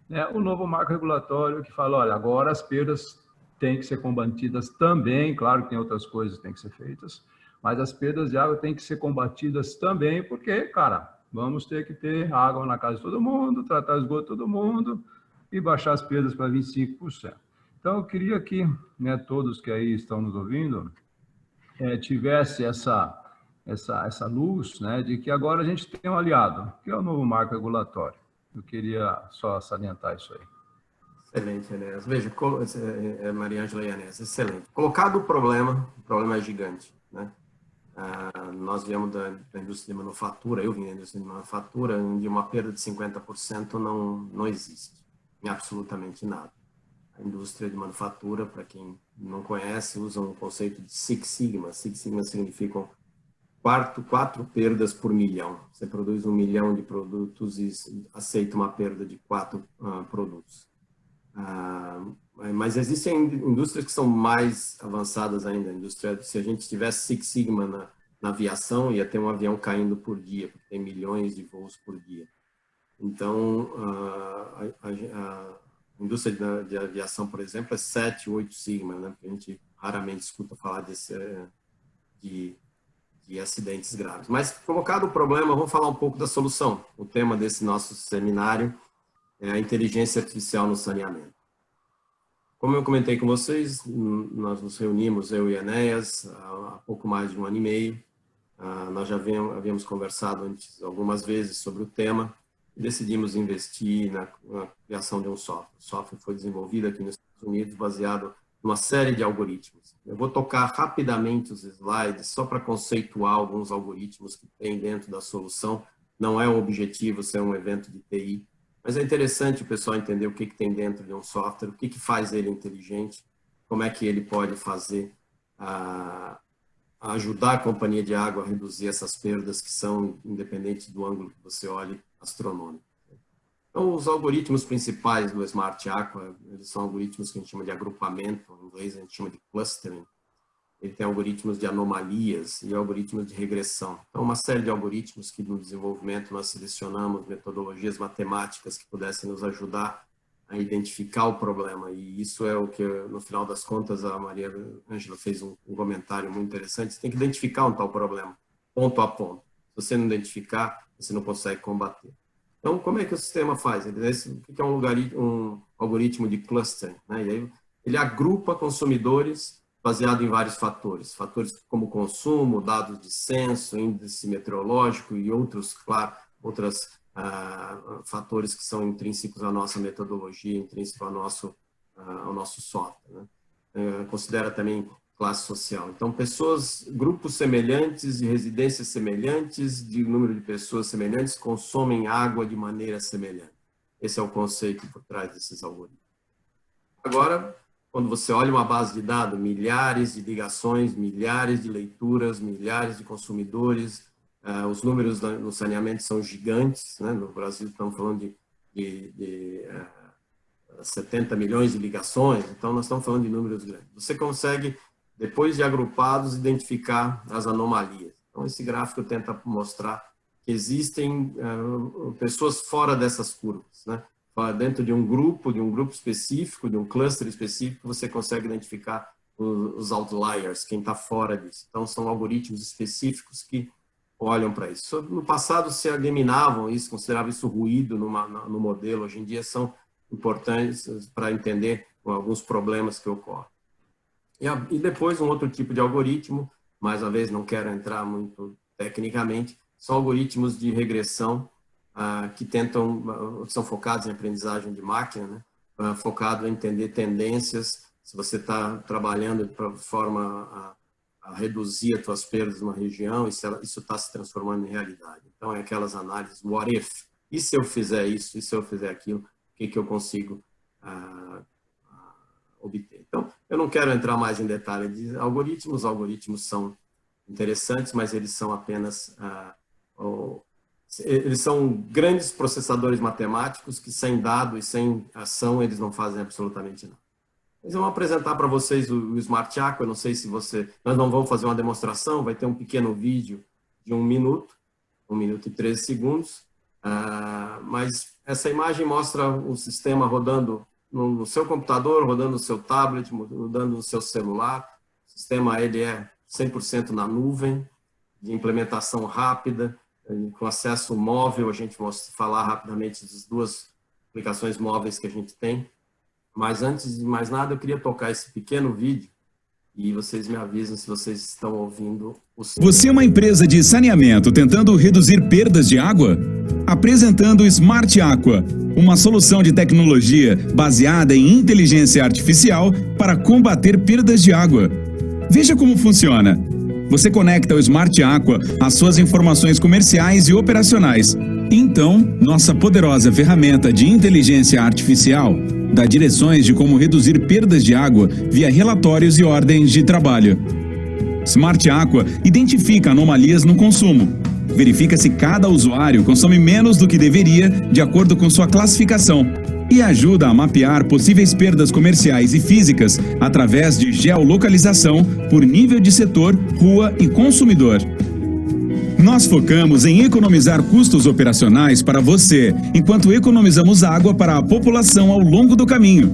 né, o novo marco regulatório que fala, olha, agora as perdas têm que ser combatidas também, claro que tem outras coisas que têm que ser feitas, mas as perdas de água têm que ser combatidas também, porque, cara, vamos ter que ter água na casa de todo mundo, tratar o esgoto de todo mundo e baixar as perdas para 25%. Então, eu queria que, né, todos que aí estão nos ouvindo tivesse essa luz, né, de que agora a gente tem um aliado, que é o novo marco regulatório. Eu queria só salientar isso aí. Excelente, Enéas. Veja, Maria Ângela e Enéas, excelente. Colocado o problema é gigante, né? Nós viemos da indústria de manufatura, eu vim da indústria de manufatura, onde uma perda de 50% não existe, em absolutamente nada. A indústria de manufatura, para quem não conhece, usa um conceito de Six Sigma. Six Sigma significam 4 perdas por milhão. Você produz 1 milhão de produtos e aceita uma perda de 4 produtos. Mas existem indústrias que são mais avançadas ainda. A indústria, se a gente tivesse Six Sigma na aviação, ia ter um avião caindo por dia, porque tem milhões de voos por dia. Então, a indústria de aviação, por exemplo, é 7, 8 Sigma, né? A gente raramente escuta falar de acidentes graves. Mas, colocado o problema, vamos falar um pouco da solução. O tema desse nosso seminário é a inteligência artificial no saneamento. Como eu comentei com vocês, nós nos reunimos, eu e Enéas, há pouco mais de 1 ano e meio. Nós já havíamos conversado antes algumas vezes sobre o tema e decidimos investir na criação de um software. O software foi desenvolvido aqui nos Estados Unidos, baseado numa série de algoritmos. Eu vou tocar rapidamente os slides, só para conceituar alguns algoritmos que tem dentro da solução. Não é o objetivo ser um evento de TI, mas é interessante o pessoal entender o que tem dentro de um software, o que faz ele inteligente, como é que ele pode fazer ajudar a companhia de água a reduzir essas perdas que são, independente do ângulo que você olhe, astronômicas. Então, os algoritmos principais do Smart Aqua, eles são algoritmos que a gente chama de agrupamento, em inglês a gente chama de clustering. Ele tem algoritmos de anomalias e algoritmos de regressão. Então, uma série de algoritmos que no desenvolvimento nós selecionamos metodologias matemáticas que pudessem nos ajudar a identificar o problema. E isso é o que, no final das contas, a Maria Ângela fez um comentário muito interessante. Você tem que identificar onde está o problema, ponto a ponto. Se você não identificar, você não consegue combater. Então, como é que o sistema faz? O que é um algoritmo de clustering? Né? E aí, ele agrupa consumidores baseado em vários fatores. Fatores como consumo, dados de censo, índice meteorológico e outros, claro, fatores que são intrínsecos à nossa metodologia, intrínsecos ao nosso software. Né? Considera também classe social. Então, grupos semelhantes, de residências semelhantes, de número de pessoas semelhantes, consomem água de maneira semelhante. Esse é o conceito por trás desses algoritmos. Agora, quando você olha uma base de dados, milhares de ligações, milhares de leituras, milhares de consumidores, os números no saneamento são gigantes, né? No Brasil estamos falando de 70 milhões de ligações, então nós estamos falando de números grandes. Você consegue, depois de agrupados, identificar as anomalias. Então esse gráfico tenta mostrar que existem pessoas fora dessas curvas, né? Dentro de um grupo específico, de um cluster específico, você consegue identificar os outliers, quem está fora disso. Então, são algoritmos específicos que olham para isso. No passado, se eliminavam isso, consideravam isso ruído no modelo. Hoje em dia, são importantes para entender alguns problemas que ocorrem. E depois, um outro tipo de algoritmo, mais uma vez, não quero entrar muito tecnicamente, são algoritmos de regressão, que são focados em aprendizagem de máquina, né? Focado em entender tendências. Se você está trabalhando de forma a reduzir as suas perdas numa região, isso está se transformando em realidade. Então, é aquelas análises, what if? E se eu fizer isso? E se eu fizer aquilo? O que eu consigo obter? Então, eu não quero entrar mais em detalhe de algoritmos. Os algoritmos são interessantes, mas eles são apenas... Eles são grandes processadores matemáticos que, sem dado e sem ação, eles não fazem absolutamente nada. Mas eu vou apresentar para vocês o Smart Aqua. Eu não sei se nós não vamos fazer uma demonstração, vai ter um pequeno vídeo de 1 minuto, 1 minuto e 13 segundos. Mas essa imagem mostra o sistema rodando no seu computador, rodando no seu tablet, rodando no seu celular. O sistema ele é 100% na nuvem, de implementação rápida, com acesso móvel. A gente vai falar rapidamente das 2 aplicações móveis que a gente tem. Mas antes de mais nada, eu queria tocar esse pequeno vídeo e vocês me avisam se vocês estão ouvindo o som. Você é uma empresa de saneamento tentando reduzir perdas de água? Apresentando o Smart Aqua, uma solução de tecnologia baseada em inteligência artificial para combater perdas de água. Veja como funciona. Você conecta o Smart Aqua às suas informações comerciais e operacionais. Então, nossa poderosa ferramenta de inteligência artificial dá direções de como reduzir perdas de água via relatórios e ordens de trabalho. Smart Aqua identifica anomalias no consumo. Verifica se cada usuário consome menos do que deveria de acordo com sua classificação e ajuda a mapear possíveis perdas comerciais e físicas através de geolocalização por nível de setor, rua e consumidor. Nós focamos em economizar custos operacionais para você, enquanto economizamos água para a população ao longo do caminho.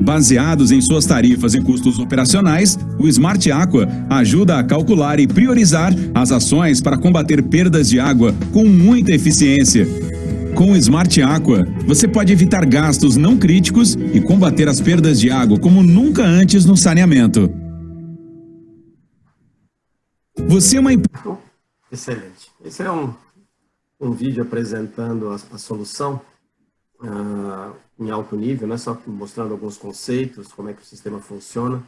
Baseados em suas tarifas e custos operacionais, o Smart Aqua ajuda a calcular e priorizar as ações para combater perdas de água com muita eficiência. Com o Smart Aqua, você pode evitar gastos não críticos e combater as perdas de água como nunca antes no saneamento. Você é uma empresa... Excelente. Esse é um vídeo apresentando a solução em alto nível, né? Só mostrando alguns conceitos, como é que o sistema funciona.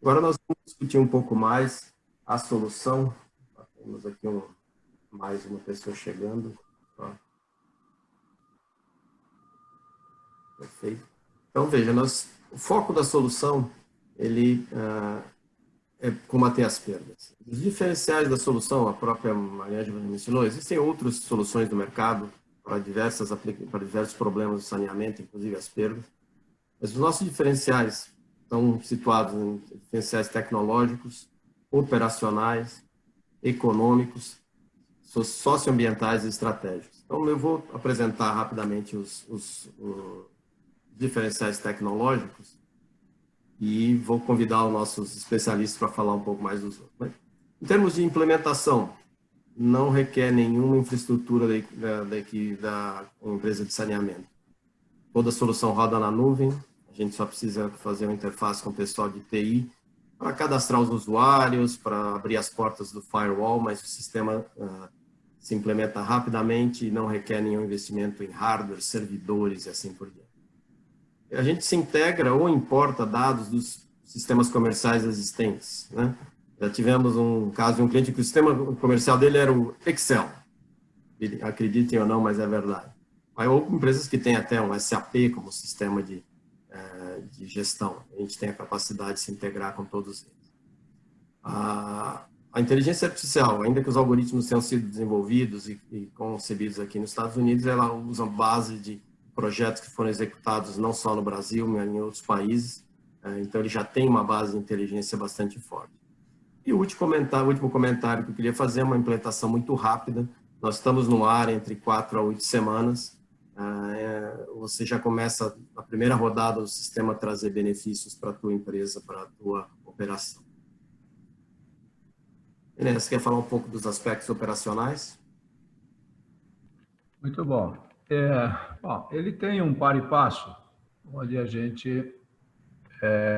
Agora nós vamos discutir um pouco mais a solução. Temos aqui mais uma pessoa chegando. Perfeito. Então, veja, o foco da solução ele é combater as perdas. Os diferenciais da solução, a própria Mariângela mencionou, existem outras soluções no mercado para diversos problemas do saneamento, inclusive as perdas. Mas os nossos diferenciais estão situados em diferenciais tecnológicos, operacionais, econômicos, socioambientais e estratégicos. Então, eu vou apresentar rapidamente os diferenciais tecnológicos e vou convidar os nossos especialistas para falar um pouco mais dos outros. Em termos de implementação, não requer nenhuma infraestrutura da empresa de saneamento. Toda a solução roda na nuvem, a gente só precisa fazer uma interface com o pessoal de TI para cadastrar os usuários, para abrir as portas do firewall, mas o sistema se implementa rapidamente e não requer nenhum investimento em hardware, servidores e assim por diante. A gente se integra ou importa dados dos sistemas comerciais existentes, né? Já tivemos um caso de um cliente que o sistema comercial dele era o Excel. Acreditem ou não, mas é verdade. Ou empresas que têm até um SAP como sistema de gestão. A gente tem a capacidade de se integrar com todos eles. A inteligência artificial, ainda que os algoritmos tenham sido desenvolvidos e concebidos aqui nos Estados Unidos, ela usa base de projetos que foram executados não só no Brasil, mas em outros países. Então, ele já tem uma base de inteligência bastante forte. E o último comentário que eu queria fazer é uma implementação muito rápida. Nós estamos no ar entre 4 a 8 semanas. Você já começa a primeira rodada do sistema a trazer benefícios para a tua empresa, para a tua operação. Inês, você quer falar um pouco dos aspectos operacionais? Muito bom. Bom, ele tem um par e passo, onde a gente,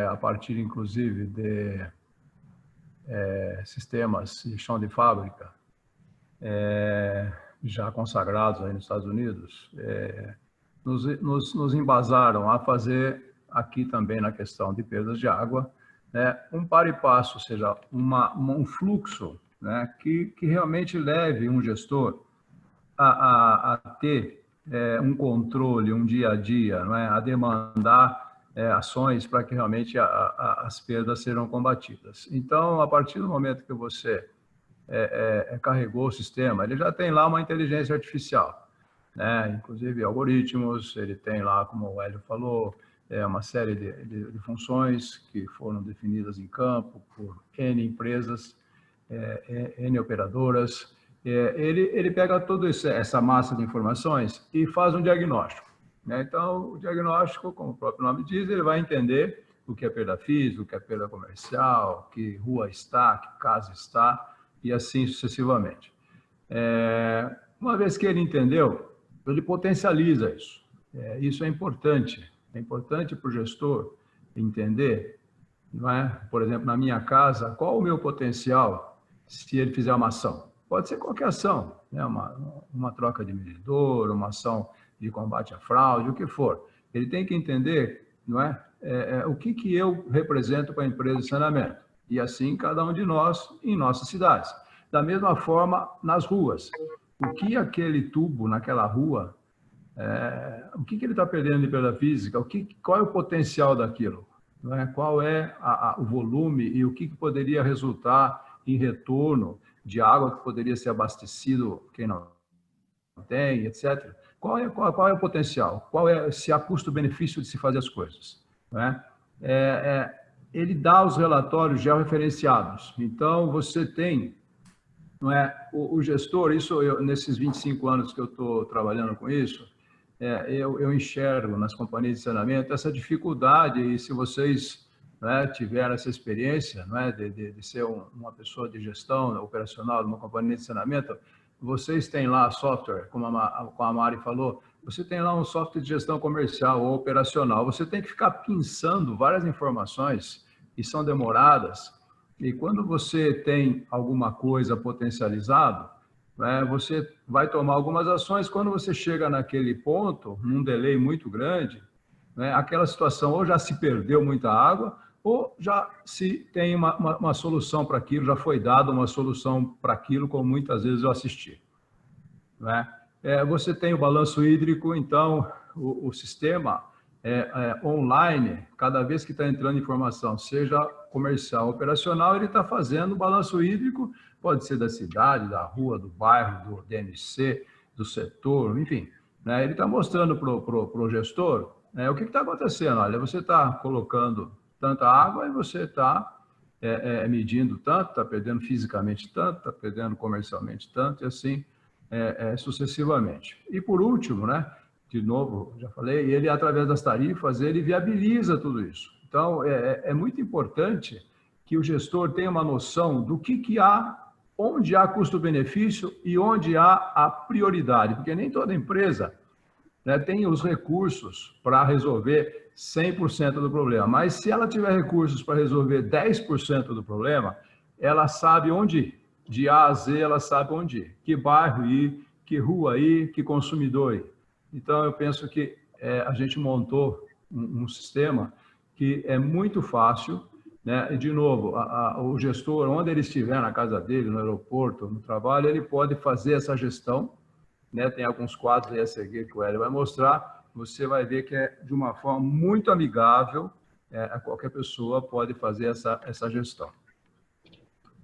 a partir inclusive de sistemas de chão de fábrica, já consagrados aí nos Estados Unidos, nos embasaram a fazer aqui também na questão de perdas de água, né, um par e passo, ou seja, um fluxo, né, que realmente leve um gestor a ter um controle, um dia a dia, não é? A demandar ações para que realmente as perdas sejam combatidas. Então, a partir do momento que você carregou o sistema, ele já tem lá uma inteligência artificial, né? Inclusive algoritmos, ele tem lá, como o Hélio falou, uma série de funções que foram definidas em campo por N empresas, N operadoras. Ele pega toda essa massa de informações e faz um diagnóstico, né? Então, o diagnóstico, como o próprio nome diz, ele vai entender o que é perda física, o que é perda comercial, que rua está, que casa está, e assim sucessivamente. Uma vez que ele entendeu, ele potencializa isso. Isso é importante para o gestor entender, não é? Por exemplo, na minha casa, qual o meu potencial se ele fizer uma ação? Pode ser qualquer ação, né? Uma troca de medidor, uma ação de combate à fraude, o que for. Ele tem que entender, não é? O que eu represento para a empresa de saneamento. E assim cada um de nós em nossas cidades. Da mesma forma, nas ruas. O que aquele tubo naquela rua, o que ele está perdendo de perda física, qual é o potencial daquilo? Não é? Qual é o volume e o que poderia resultar em retorno de água que poderia ser abastecido quem não tem, etc. Qual é o potencial? Se há custo-benefício de se fazer as coisas? Não é? Ele dá os relatórios georreferenciados. Então, você tem, não é, o gestor, nesses 25 anos que eu estou trabalhando com isso, eu enxergo nas companhias de saneamento essa dificuldade, e se vocês tiveram essa experiência de ser uma pessoa de gestão operacional de uma companhia de saneamento, vocês têm lá software, como a Mari falou, você tem lá um software de gestão comercial ou operacional, você tem que ficar pensando várias informações que são demoradas, e quando você tem alguma coisa potencializada, né, você vai tomar algumas ações. Quando você chega naquele ponto, num delay muito grande, né, aquela situação ou já se perdeu muita água, ou já se tem uma solução para aquilo, já foi dada uma solução para aquilo, como muitas vezes eu assisti. Né? Você tem o balanço hídrico, então o sistema online, cada vez que está entrando informação, seja comercial, operacional, ele está fazendo o balanço hídrico, pode ser da cidade, da rua, do bairro, do DMC, do setor, enfim. Né? Ele está mostrando para o gestor o que está acontecendo. Olha, você está colocando tanta água e você está medindo tanto, está perdendo fisicamente tanto, está perdendo comercialmente tanto, e assim sucessivamente. E por último, né, de novo, já falei, ele através das tarifas, ele viabiliza tudo isso. Então, é muito importante que o gestor tenha uma noção do que há, onde há custo-benefício e onde há a prioridade, porque nem toda empresa, né, tem os recursos para resolver 100% do problema, mas se ela tiver recursos para resolver 10% do problema, ela sabe onde ir. De A a Z, ela sabe onde ir, que bairro ir, que rua ir, que consumidor ir. Então, eu penso que a gente montou um sistema que é muito fácil, né? E, de novo, o gestor, onde ele estiver, na casa dele, no aeroporto, no trabalho, ele pode fazer essa gestão, né? Tem alguns quadros aí a seguir que o Hélio vai mostrar, você vai ver que é de uma forma muito amigável, qualquer pessoa pode fazer essa gestão.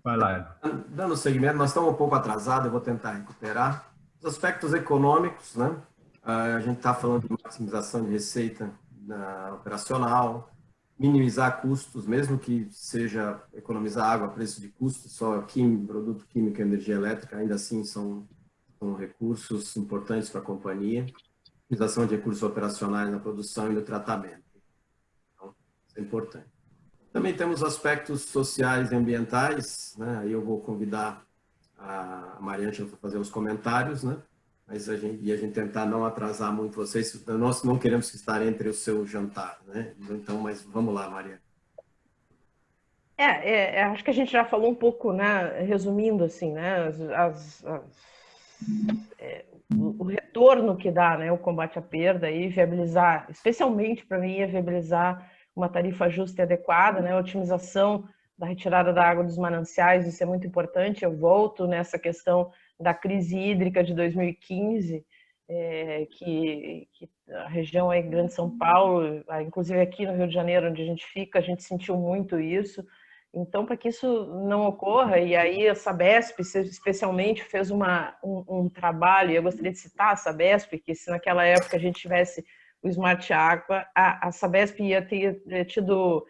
Vai lá, Hélio. Dando seguimento, nós estamos um pouco atrasados, eu vou tentar recuperar. Os aspectos econômicos, né? A gente está falando de maximização de receita operacional, minimizar custos, mesmo que seja economizar água a preço de custo, só produto químico e energia elétrica, ainda assim são recursos importantes para a companhia. Utilização de recursos operacionais na produção e no tratamento. Então, isso é importante. Também temos aspectos sociais e ambientais, né? Aí eu vou convidar a Mariângela para fazer os comentários, né? Mas a gente tentar não atrasar muito vocês. Nós não queremos estar entre o seu jantar, né? Então, mas vamos lá, Maria. Acho que a gente já falou um pouco, né? Resumindo, assim, né? O retorno que dá, né? O combate à perda e viabilizar, especialmente para mim, é viabilizar uma tarifa justa e adequada, né? A otimização da retirada da água dos mananciais, isso é muito importante. Eu volto nessa questão da crise hídrica de 2015, que a região aí, Grande São Paulo, inclusive aqui no Rio de Janeiro, onde a gente fica, a gente sentiu muito isso. Então, para que isso não ocorra, e aí a Sabesp, especialmente, fez um trabalho, e eu gostaria de citar a Sabesp, que se naquela época a gente tivesse o Smart Aqua, a Sabesp ia ter tido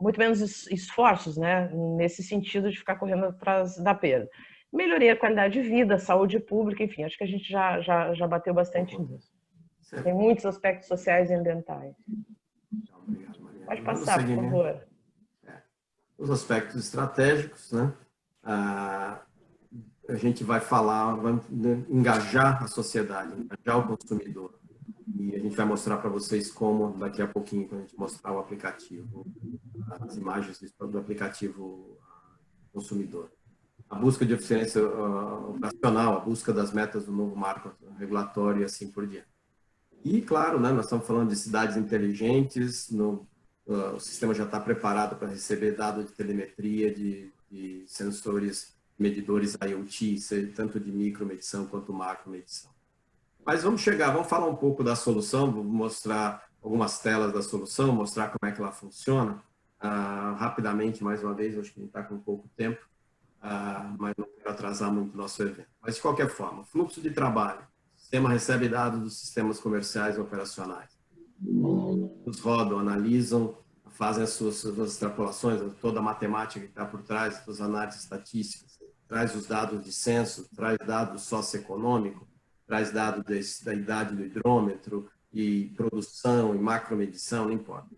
muito menos esforços, né, nesse sentido de ficar correndo atrás da perda. Melhoria da qualidade de vida, saúde pública, enfim, acho que a gente já bateu bastante nisso. Tem muitos aspectos sociais e ambientais. Obrigado, Maria. Pode passar, por favor. Os aspectos estratégicos, né? A gente vai falar, vai engajar a sociedade, engajar o consumidor. E a gente vai mostrar para vocês como, daqui a pouquinho, quando a gente mostrar o aplicativo, as imagens do aplicativo consumidor. A busca de eficiência operacional, a busca das metas do novo marco regulatório e assim por diante. E, claro, né, nós estamos falando de cidades inteligentes, o sistema já está preparado para receber dados de telemetria, de sensores, medidores IoT, tanto de micromedição quanto macromedição. Mas vamos falar um pouco da solução, vou mostrar algumas telas da solução, mostrar como é que ela funciona. Rapidamente, mais uma vez, acho que a gente está com pouco tempo, mas não quero atrasar muito o nosso evento. Mas, de qualquer forma, fluxo de trabalho. O sistema recebe dados dos sistemas comerciais e operacionais. Os rodam, analisam, fazem as suas extrapolações, toda a matemática que está por trás, as análises estatísticas, traz os dados de censo, traz dados socioeconômicos, traz dados da idade do hidrômetro, e produção, e macromedição, não importa.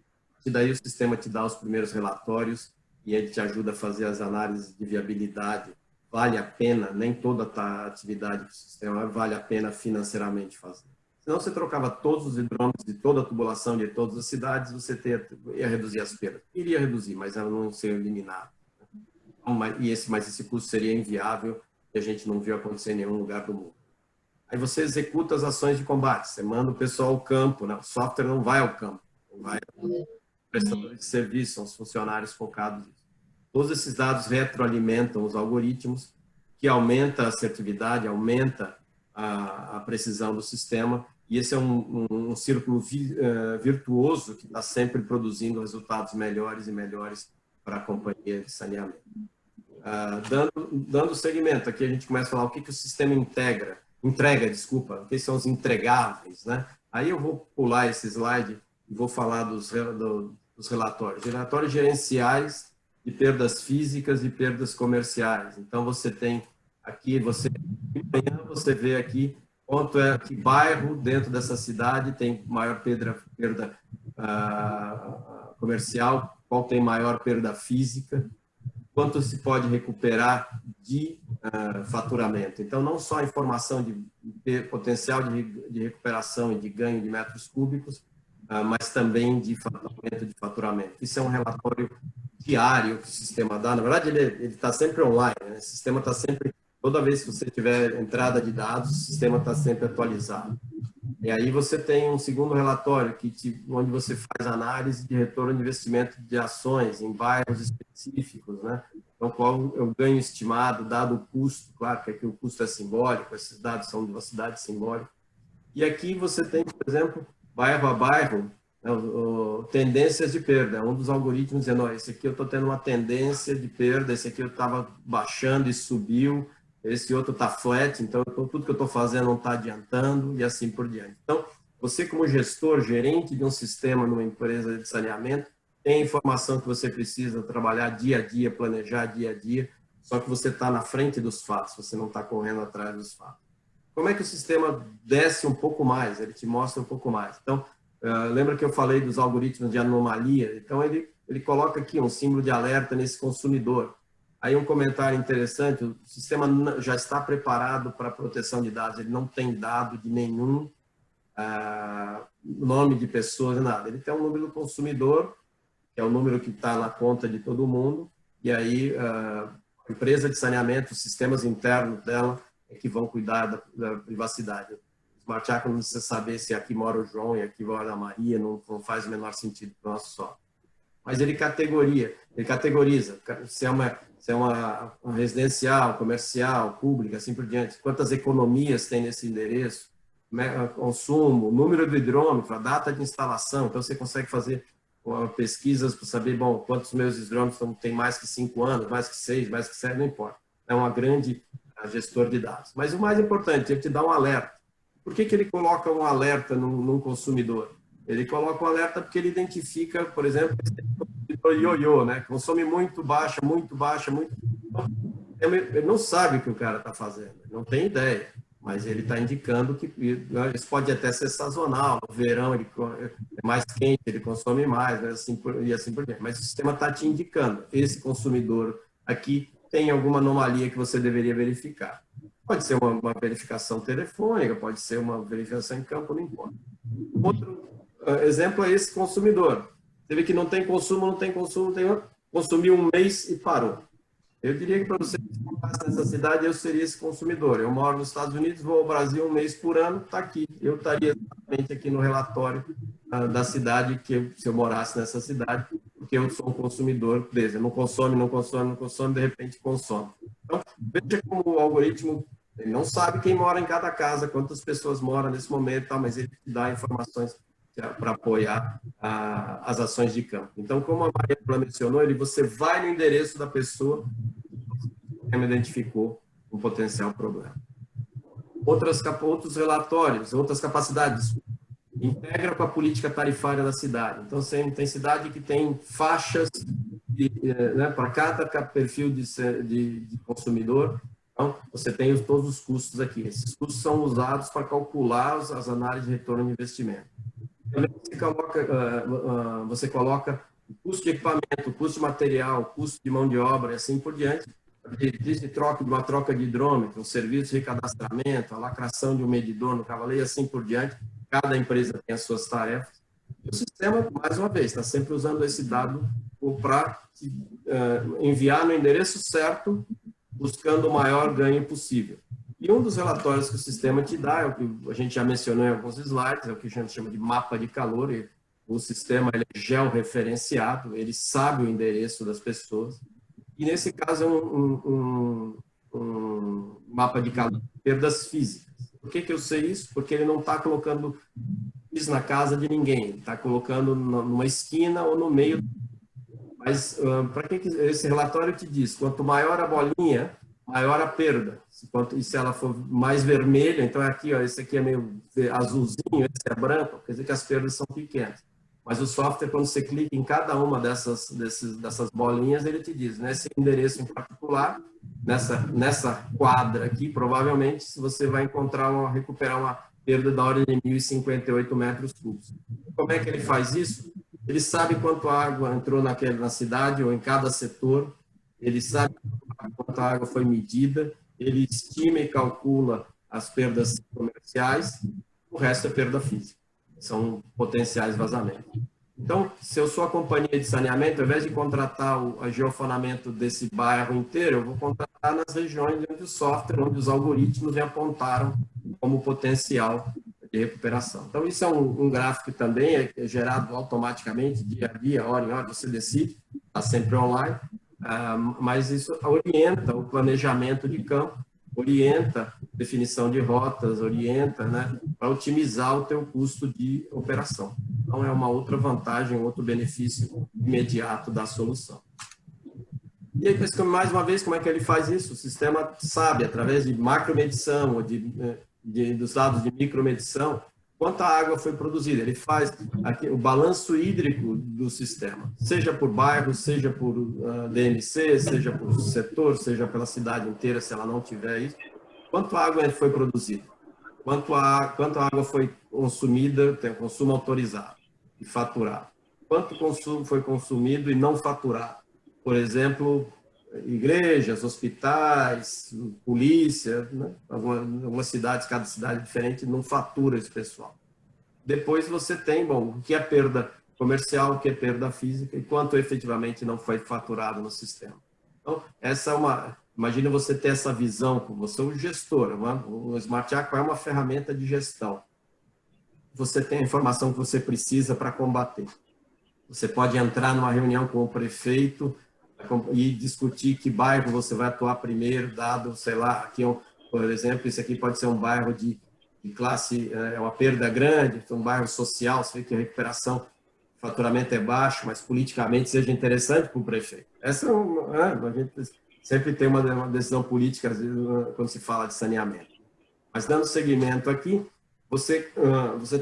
E daí o sistema te dá os primeiros relatórios e ele te ajuda a fazer as análises de viabilidade. Vale a pena, nem toda a atividade do sistema vale a pena financeiramente fazer. Senão você trocava todos os hidrômetros de toda a tubulação de todas as cidades, você ia reduzir as perdas. Iria reduzir, mas ela não seria eliminada. Mas esse custo seria inviável e a gente não viu acontecer em nenhum lugar do mundo. Aí você executa as ações de combate, você manda o pessoal ao campo, né? O software não vai ao campo, vai ao prestador de serviço, são os funcionários focados nisso. Todos esses dados retroalimentam os algoritmos, que aumenta a assertividade, aumenta a precisão do sistema, e esse é um círculo virtuoso que está sempre produzindo resultados melhores e melhores para a companhia de saneamento. Dando seguimento, aqui a gente começa a falar o que o sistema entrega, o que são os entregáveis, né? Aí eu vou pular esse slide e vou falar dos relatórios. Relatórios gerenciais de perdas físicas e perdas comerciais. Então, você tem aqui, de manhã você vê aqui quanto é que bairro dentro dessa cidade tem maior perda comercial, qual tem maior perda física, quanto se pode recuperar de faturamento. Então, não só a informação de potencial de recuperação e de ganho de metros cúbicos, mas também de aumento de faturamento. Isso é um relatório diário que o sistema dá. Na verdade, ele está sempre online, né? O sistema está sempre, toda vez que você tiver entrada de dados, o sistema está sempre atualizado. E aí você tem um segundo relatório, onde você faz análise de retorno de investimento de ações em bairros específicos, né? Então, qual é o ganho estimado, dado o custo, claro que aqui o custo é simbólico, esses dados são de uma cidade simbólica. E aqui você tem, por exemplo, bairro a bairro, né, tendências de perda. Um dos algoritmos dizendo, esse aqui eu estou tendo uma tendência de perda, esse aqui eu estava baixando e subiu, esse outro está flat, então tudo que eu estou fazendo não está adiantando e assim por diante. Então, você como gestor, gerente de um sistema numa empresa de saneamento, tem a informação que você precisa trabalhar dia a dia, planejar dia a dia, só que você está na frente dos fatos, você não está correndo atrás dos fatos. Como é que o sistema desce um pouco mais? Ele te mostra um pouco mais. Então, lembra que eu falei dos algoritmos de anomalia? Então, ele coloca aqui um símbolo de alerta nesse consumidor. Aí um comentário interessante, o sistema já está preparado para a proteção de dados, ele não tem dado de nenhum nome de pessoas, nada. Ele tem um número do consumidor, que é o número que está na conta de todo mundo, e aí a empresa de saneamento, os sistemas internos dela, é que vão cuidar da privacidade. O Smart Aqua não precisa saber se aqui mora o João e aqui mora a Maria, não faz o menor sentido para o nosso software. Mas ele categoriza se é uma residencial, comercial, pública, assim por diante. Quantas economias tem nesse endereço, consumo, número do hidrômetro, a data de instalação. Então, você consegue fazer pesquisas para saber, bom, quantos meus hidrômetros têm mais que 5 anos, mais que 6, mais que 7, não importa. É uma grande gestor de dados. Mas o mais importante, ele te dá um alerta. Por que ele coloca um alerta num consumidor? Ele coloca um alerta porque ele identifica, por exemplo, ioiô, né? Consome muito, baixa, muito, baixa, muito. Ele não sabe o que o cara está fazendo, não tem ideia, mas ele está indicando que isso pode até ser sazonal. No verão ele é mais quente, ele consome mais, né? assim por diante. Mas o sistema está te indicando, esse consumidor aqui tem alguma anomalia que você deveria verificar. Pode ser uma verificação telefônica, pode ser uma verificação em campo, não importa. Outro exemplo é esse consumidor. Você vê que não tem consumo, consumiu um mês e parou. Eu diria que para você que morasse nessa cidade, eu seria esse consumidor. Eu moro nos Estados Unidos, vou ao Brasil um mês por ano, está aqui. Eu estaria exatamente aqui no relatório da cidade, se eu morasse nessa cidade, porque eu sou um consumidor desse. Não consome, de repente consome. Então, veja como o algoritmo, ele não sabe quem mora em cada casa, quantas pessoas moram nesse momento, mas ele te dá informações para apoiar as ações de campo. Então, como a Maria mencionou, você vai no endereço da pessoa que identificou um potencial problema. Outros relatórios, outras capacidades, integra com a política tarifária da cidade. Então, tem cidade que tem faixas para cada perfil de consumidor. Então, você tem todos os custos aqui. Esses custos são usados para calcular as análises de retorno de investimento. Também você coloca o custo de equipamento, o custo de material, o custo de mão de obra e assim por diante, de uma troca de hidrômetro, um serviço de recadastramento, a lacração de um medidor no cavaleiro e assim por diante. cada empresa tem as suas tarefas. E o sistema, mais uma vez, está sempre usando esse dado para enviar no endereço certo, buscando o maior ganho possível. E um dos relatórios que o sistema te dá, é o que a gente já mencionou em alguns slides, é o que a gente chama de mapa de calor. E o sistema ele é georreferenciado, ele sabe o endereço das pessoas. E nesse caso é um mapa de calor de perdas físicas. Por que eu sei isso? Porque ele não está colocando isso na casa de ninguém, está colocando numa esquina ou no meio. Mas para que esse relatório te diz? Quanto maior a bolinha, maior a perda. E se ela for mais vermelha, então aqui, ó, esse aqui é meio azulzinho, esse é branco, quer dizer que as perdas são pequenas. Mas o software, quando você clica em cada uma dessas bolinhas, ele te diz, nesse endereço em particular, nessa quadra aqui, provavelmente você vai recuperar uma perda da ordem de 1.058 metros cúbicos. Como é que ele faz isso? Ele sabe quanto água entrou na cidade ou em cada setor, ele sabe quanto água foi medida, ele estima e calcula as perdas comerciais, o resto é perda física. São potenciais vazamentos. Então, se eu sou a companhia de saneamento, ao invés de contratar o geofonamento desse bairro inteiro, eu vou contratar nas regiões onde o software, onde os algoritmos me apontaram como potencial de recuperação. Então, isso é um gráfico que também é gerado automaticamente, dia a dia, hora em hora, você decide, está sempre online, mas isso orienta o planejamento de campo, orienta a definição de rotas, orienta, né, para otimizar o teu custo de operação. Então, é uma outra vantagem, outro benefício imediato da solução. E aí, mais uma vez, como é que ele faz isso? O sistema sabe, através de macromedição ou dos dados de micromedição, quanta água foi produzida. Ele faz aqui o balanço hídrico do sistema, seja por bairro, seja por DMC, seja por setor, seja pela cidade inteira, se ela não tiver isso. Quanto água foi produzida? Quanto água foi consumida, tem consumo autorizado e faturado? Quanto consumo foi consumido e não faturado? Por exemplo, igrejas, hospitais, polícia, né? Algumas cidades, cada cidade diferente, não fatura esse pessoal. Depois você tem, o que é perda comercial, o que é perda física e quanto efetivamente não foi faturado no sistema. Então, essa é imagina você ter essa visão, você é o gestor, o Smart Aqua é uma ferramenta de gestão. Você tem a informação que você precisa para combater. Você pode entrar numa reunião com o prefeito e discutir que bairro você vai atuar primeiro, dado, sei lá, aqui, por exemplo, esse aqui pode ser um bairro de classe, é uma perda grande, um bairro social, você vê que a recuperação, o faturamento é baixo, mas politicamente seja interessante para o prefeito. Essa a gente sempre tem uma decisão política, às vezes, quando se fala de saneamento. Mas dando seguimento aqui, você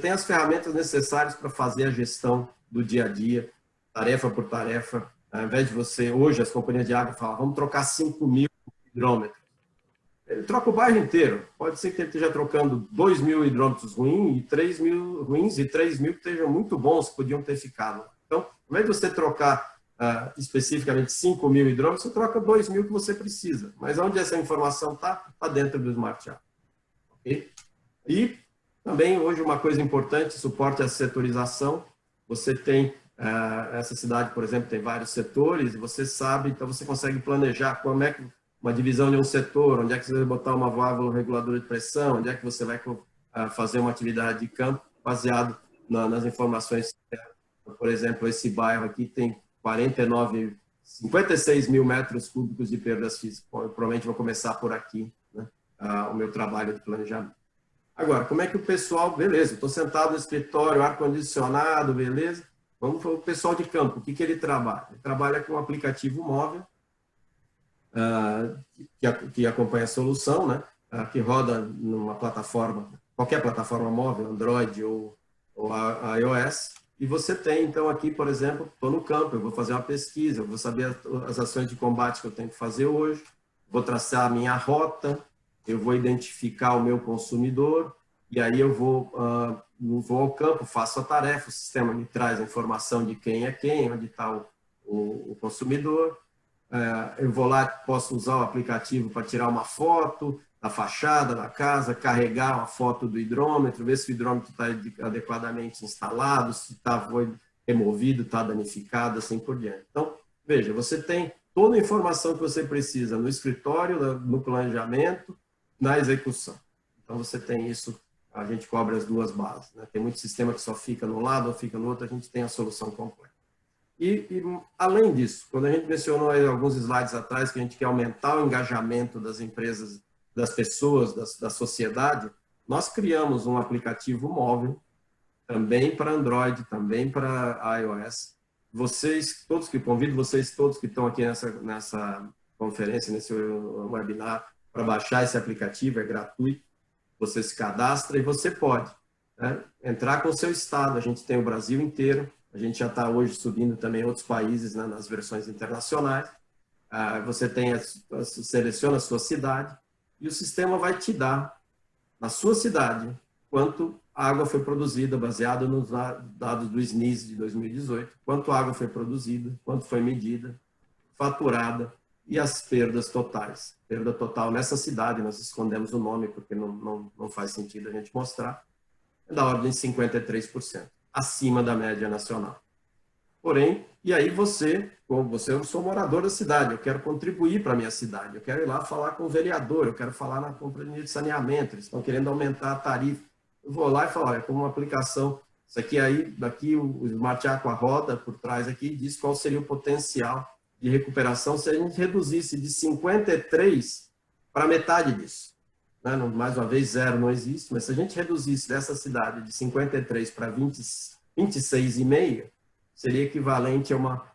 tem as ferramentas necessárias para fazer a gestão do dia a dia, tarefa por tarefa. Ao invés de hoje as companhias de água falam, vamos trocar 5.000 hidrômetros. Ele troca o bairro inteiro. Pode ser que ele esteja trocando 2.000 hidrômetros ruins e 3.000 ruins e 3.000 que estejam muito bons, que podiam ter ficado. Então, ao invés de você trocar especificamente 5.000 hidrômetros, você troca 2.000 que você precisa. Mas onde essa informação está? Está dentro do Smart Aqua. Okay? E também, hoje, uma coisa importante, suporte à setorização. Você tem, essa cidade, por exemplo, tem vários setores, você sabe, então você consegue planejar como é que uma divisão de um setor, onde é que você vai botar uma válvula reguladora de pressão, onde é que você vai fazer uma atividade de campo, baseado nas informações. Por exemplo, esse bairro aqui tem 56 mil metros cúbicos de perdas físicas. Eu provavelmente vou começar por aqui, né, o meu trabalho de planejamento. Agora, como é que o pessoal, beleza, estou sentado no escritório, ar-condicionado, beleza, vamos para o pessoal de campo, o que ele trabalha? Ele trabalha com um aplicativo móvel, que acompanha a solução, né, que roda numa plataforma, qualquer plataforma móvel, Android ou iOS, e você tem, então, aqui, por exemplo, estou no campo, eu vou fazer uma pesquisa, eu vou saber as ações de combate que eu tenho que fazer hoje, vou traçar a minha rota, eu vou identificar o meu consumidor, e aí eu vou ao campo, faço a tarefa, o sistema me traz a informação de quem é quem, onde está o consumidor, eu vou lá, posso usar o aplicativo para tirar uma foto, da fachada da casa, carregar uma foto do hidrômetro, ver se o hidrômetro está adequadamente instalado, se foi removido, está danificado, assim por diante. Então, veja, você tem toda a informação que você precisa no escritório, no planejamento, na execução. Então, você tem isso, a gente cobre as duas bases, né? Tem muito sistema que só fica num lado ou fica no outro, a gente tem a solução completa. E além disso, quando a gente mencionou aí alguns slides atrás que a gente quer aumentar o engajamento das empresas, das pessoas, da sociedade, nós criamos um aplicativo móvel, também para Android, também para iOS. Convido vocês todos que estão aqui nessa conferência, nesse webinar, para baixar esse aplicativo, é gratuito. Você se cadastra e você pode, né, entrar com o seu estado. A gente tem o Brasil inteiro, a gente já está hoje subindo também outros países, né, nas versões internacionais. Você seleciona a sua cidade e o sistema vai te dar, na sua cidade, quanto água foi produzida, baseado nos dados do SNIS de 2018, quanto água foi produzida, quanto foi medida, faturada e as perdas totais. Perda total nessa cidade, nós escondemos o nome porque não faz sentido a gente mostrar, é da ordem de 53%, acima da média nacional. Porém, e aí eu sou morador da cidade, eu quero contribuir para a minha cidade, eu quero ir lá falar com o vereador, eu quero falar na companhia de saneamento, eles estão querendo aumentar a tarifa. Eu vou lá e falo, olha, como uma aplicação, isso aqui aí, daqui o Smart Aqua roda por trás aqui e diz qual seria o potencial de recuperação se a gente reduzisse de 53 para metade disso. Né? Mais uma vez, zero não existe, mas se a gente reduzisse dessa cidade de 53 para 26,5, seria equivalente a uma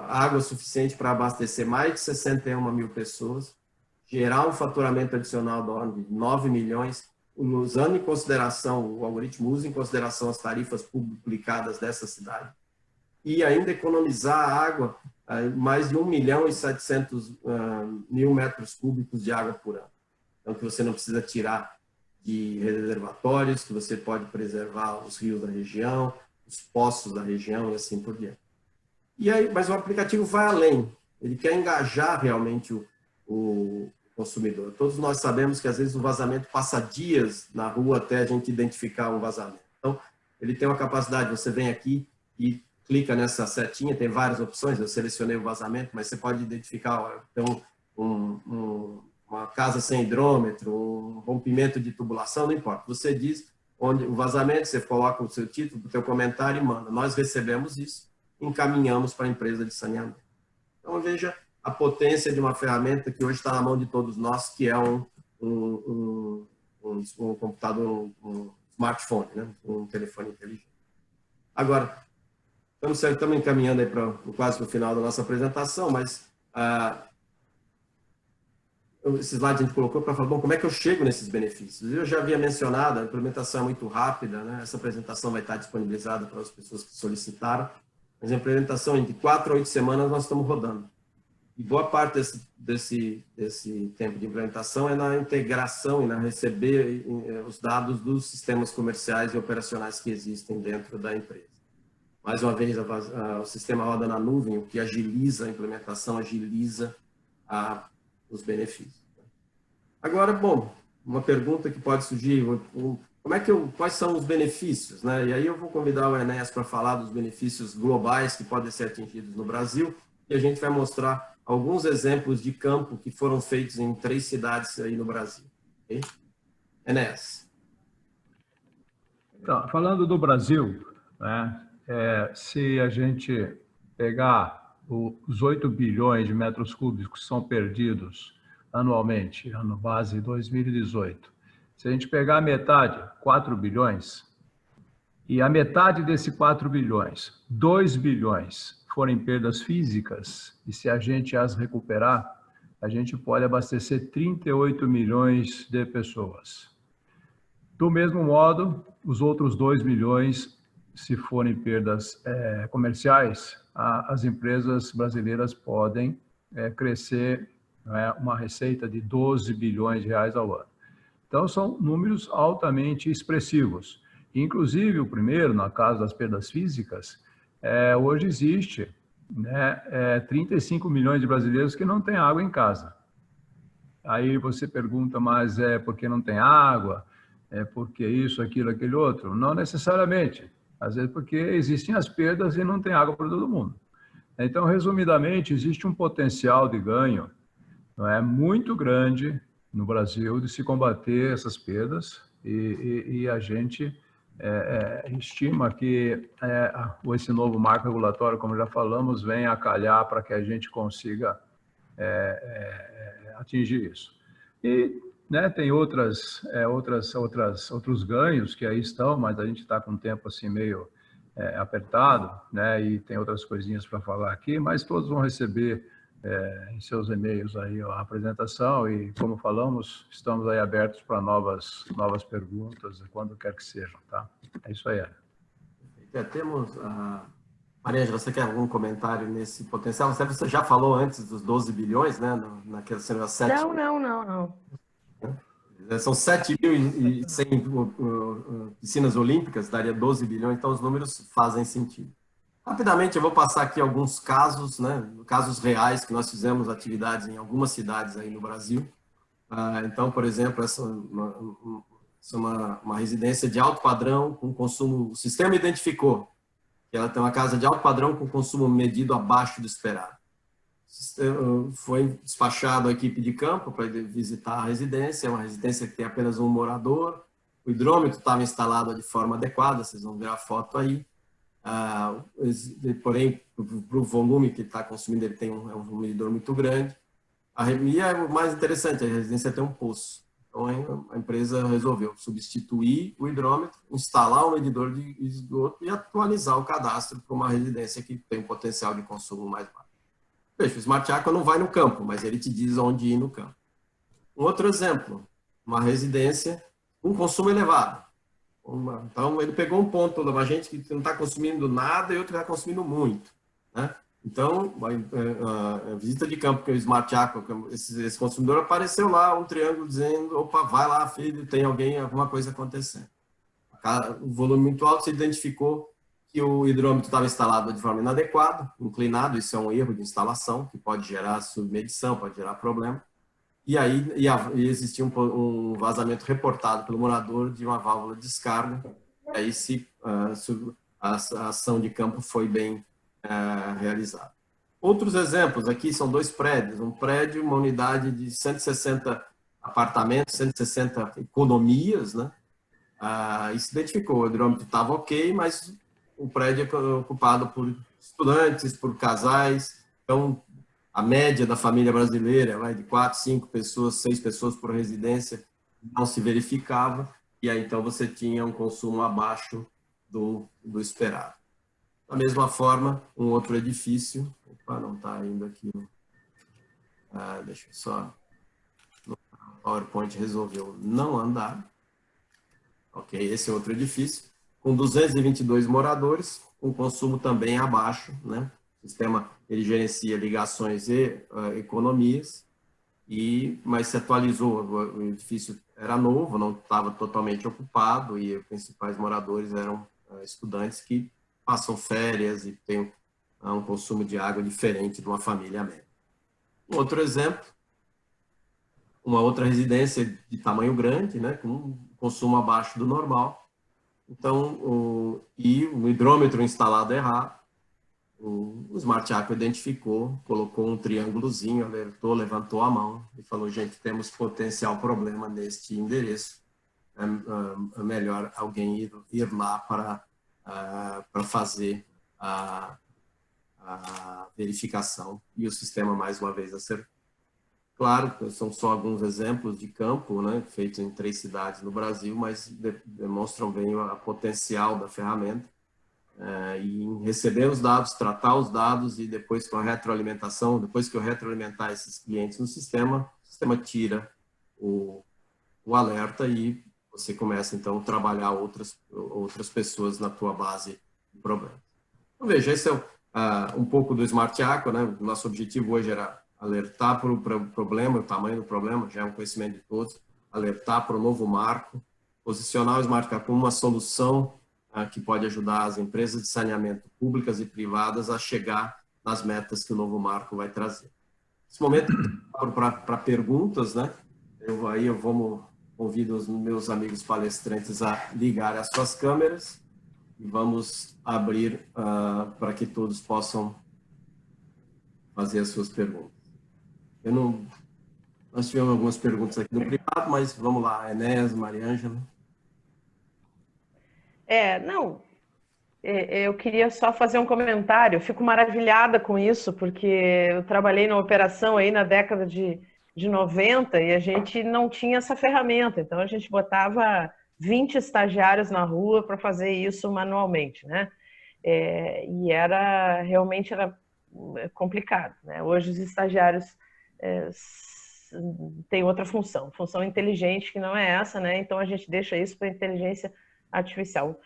água suficiente para abastecer mais de 61 mil pessoas, gerar um faturamento adicional da ordem de 9 milhões, usando em consideração, o algoritmo usa em consideração as tarifas publicadas dessa cidade, e ainda economizar água, mais de 1.700.000 metros cúbicos de água por ano. Então, que você não precisa tirar de reservatórios, que você pode preservar os rios da região, os poços da região e assim por diante. E aí, mas o aplicativo vai além, ele quer engajar realmente o consumidor. Todos nós sabemos que às vezes o vazamento passa dias na rua até a gente identificar um vazamento. Então, ele tem uma capacidade, você vem aqui e clica nessa setinha, tem várias opções, eu selecionei o vazamento, mas você pode identificar, então, uma casa sem hidrômetro, um rompimento de tubulação, não importa. Você diz onde o vazamento, você coloca o seu título, o seu comentário e manda. Nós recebemos isso, encaminhamos para a empresa de saneamento. Então, veja a potência de uma ferramenta que hoje está na mão de todos nós, que é um computador, um smartphone, né? Um telefone inteligente. Agora, estamos encaminhando aí para quase no final da nossa apresentação, mas esse slide a gente colocou para falar, bom, como é que eu chego nesses benefícios? Eu já havia mencionado, a implementação é muito rápida, né? Essa apresentação vai estar disponibilizada para as pessoas que solicitaram, mas a implementação, entre 4 a 8 semanas, nós estamos rodando. E boa parte desse tempo de implementação é na integração e na receber os dados dos sistemas comerciais e operacionais que existem dentro da empresa. Mais uma vez, o sistema roda na nuvem, o que agiliza a implementação, agiliza os benefícios. Agora, bom, uma pergunta que pode surgir, quais são os benefícios, né? E aí eu vou convidar o Enéas para falar dos benefícios globais que podem ser atingidos no Brasil, e a gente vai mostrar alguns exemplos de campo que foram feitos em 3 cidades aí no Brasil. Okay? Enéas. Então, falando do Brasil, né, se a gente pegar os 8 bilhões de metros cúbicos que são perdidos anualmente, ano base 2018, se a gente pegar a metade, 4 bilhões, e a metade desse 4 bilhões, 2 bilhões, forem perdas físicas, e se a gente as recuperar, a gente pode abastecer 38 milhões de pessoas. Do mesmo modo, os outros 2 milhões, se forem perdas comerciais, as empresas brasileiras podem crescer uma receita de 12 bilhões de reais ao ano. Então, são números altamente expressivos. Inclusive, o primeiro, na casa das perdas físicas, hoje existe 35 milhões de brasileiros que não têm água em casa. Aí você pergunta, mas é porque não tem água? É porque isso, aquilo, aquele outro? Não necessariamente. Às vezes porque existem as perdas e não tem água para todo mundo. Então, resumidamente, existe um potencial de ganho, não é, muito grande no Brasil de se combater essas perdas e a gente estima que esse novo marco regulatório, como já falamos, vem a calhar para que a gente consiga atingir isso. E, né, tem outros ganhos que aí estão, mas a gente está com um tempo assim meio apertado, né, e tem outras coisinhas para falar aqui, mas todos vão receber em seus e-mails aí a apresentação e, como falamos, estamos aí abertos para novas perguntas, quando quer que sejam, tá? É isso aí, Ana. Temos... Maria Ângela, você quer algum comentário nesse potencial? Você já falou antes dos 12 bilhões, né? Naquela cena 7. Não. São 7.100 piscinas olímpicas, daria 12 bilhões, então os números fazem sentido. Rapidamente, eu vou passar aqui alguns casos, né? Casos reais que nós fizemos atividades em algumas cidades aí no Brasil. Então, por exemplo, essa é uma residência de alto padrão com consumo... O sistema identificou que ela tem uma casa de alto padrão com consumo medido abaixo do esperado. Foi despachado a equipe de campo para visitar a residência, é uma residência que tem apenas um morador, o hidrômetro estava instalado de forma adequada, vocês vão ver a foto aí, porém, para o volume que ele está consumindo, ele tem um medidor muito grande. E o mais interessante, a residência tem um poço. Então, a empresa resolveu substituir o hidrômetro, instalar um medidor de esgoto e atualizar o cadastro para uma residência que tem um potencial de consumo mais baixo. Veja, o Smart Aqua não vai no campo, mas ele te diz onde ir no campo. Um outro exemplo, uma residência com consumo elevado. Então, ele pegou um ponto de uma gente que não está consumindo nada e outro está consumindo muito, né? Então, a visita de campo que o Smart Aqua, esse consumidor, apareceu lá, um triângulo dizendo, opa, vai lá, filho, tem alguma coisa acontecendo. O volume muito alto, se identificou que o hidrômetro estava instalado de forma inadequada, inclinado, isso é um erro de instalação, que pode gerar submedição, pode gerar problema. E aí existia um vazamento reportado pelo morador de uma válvula de descarga, e aí a ação de campo foi bem realizado. Outros exemplos aqui são 2 prédios, um prédio, uma unidade de 160 apartamentos, 160 economias, né? E se identificou, o hidrômetro estava ok, mas o prédio é ocupado por estudantes, por casais, então a média da família brasileira vai de 4, 5 pessoas, 6 pessoas por residência, não se verificava, e aí então você tinha um consumo abaixo do esperado. Da mesma forma, um outro edifício, não está ainda aqui, deixa eu só, o PowerPoint resolveu não andar, ok, esse é outro edifício, com 222 moradores, com consumo também abaixo, né? O sistema, ele gerencia ligações e economias, mas se atualizou, o edifício era novo, não estava totalmente ocupado, e os principais moradores eram estudantes que passam férias e têm um consumo de água diferente de uma família média. Um outro exemplo, uma outra residência de tamanho grande, né, com consumo abaixo do normal. Então, o hidrômetro instalado errado, o Smart Aqua identificou, colocou um triângulozinho, alertou, levantou a mão e falou, gente, temos potencial problema neste endereço. É melhor alguém ir lá para fazer a verificação, e o sistema mais uma vez acertou. Claro, são só alguns exemplos de campo, né, feitos em 3 cidades no Brasil, mas demonstram bem o potencial da ferramenta. E em receber os dados, tratar os dados e depois com a retroalimentação, depois que eu retroalimentar esses clientes no sistema, o sistema tira o alerta e você começa então a trabalhar outras pessoas na tua base de problemas. Então veja, esse é um pouco do Smart Aqua, né? Nosso objetivo hoje era alertar para o problema, o tamanho do problema, já é um conhecimento de todos, alertar para o novo marco, posicionar o Smart Aqua como uma solução que pode ajudar as empresas de saneamento públicas e privadas a chegar nas metas que o novo marco vai trazer. Nesse momento, para perguntas, né? Eu convido os meus amigos palestrantes a ligar as suas câmeras e vamos abrir para que todos possam fazer as suas perguntas. Nós tivemos algumas perguntas aqui no privado, mas vamos lá, Enéas, Mariângela. Eu queria só fazer um comentário. Eu fico maravilhada com isso, porque eu trabalhei na operação aí na década de 90 e a gente não tinha essa ferramenta. Então, a gente botava 20 estagiários na rua para fazer isso manualmente, né? E realmente era complicado, né? Hoje os estagiários têm outra função inteligente, que não é essa, né? Então, a gente deixa isso para a inteligência artificial.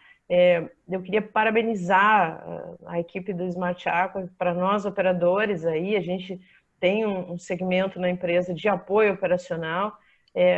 Eu queria parabenizar a equipe do Smart Aqua. Para nós operadores aí, a gente tem um segmento na empresa de apoio operacional,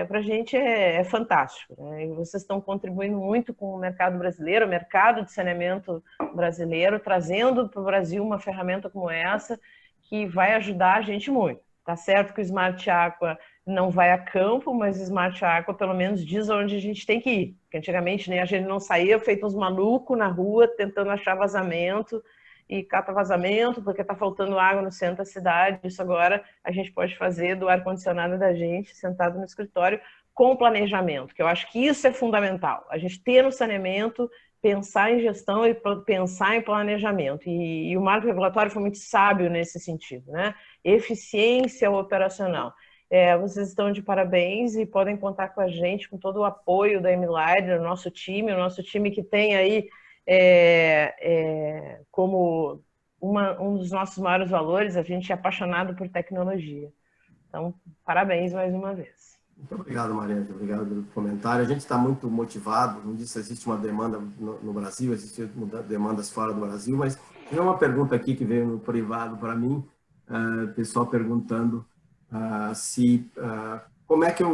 para a gente é fantástico, né? E vocês estão contribuindo muito com o mercado brasileiro, o mercado de saneamento brasileiro, trazendo para o Brasil uma ferramenta como essa, que vai ajudar a gente muito. Tá certo que o Smart Aqua não vai a campo, mas o Smart Aqua pelo menos diz onde a gente tem que ir. Porque antigamente, né, a gente não saía feito uns malucos na rua tentando achar vazamento e cata vazamento porque está faltando água no centro da cidade. Isso agora a gente pode fazer do ar-condicionado da gente, sentado no escritório, com planejamento, que eu acho que isso é fundamental. A gente ter no saneamento, pensar em gestão e pensar em planejamento. E o marco regulatório foi muito sábio nesse sentido, né? Eficiência operacional. Vocês estão de parabéns e podem contar com a gente, com todo o apoio da Emiline, o nosso time que tem aí como um dos nossos maiores valores, a gente é apaixonado por tecnologia. Então, parabéns mais uma vez. Muito obrigado, Mariângela. Obrigado pelo comentário. A gente está muito motivado. Como disse, existe uma demanda no Brasil, existem demandas fora do Brasil, mas tem uma pergunta aqui que veio no privado para mim, pessoal perguntando como é que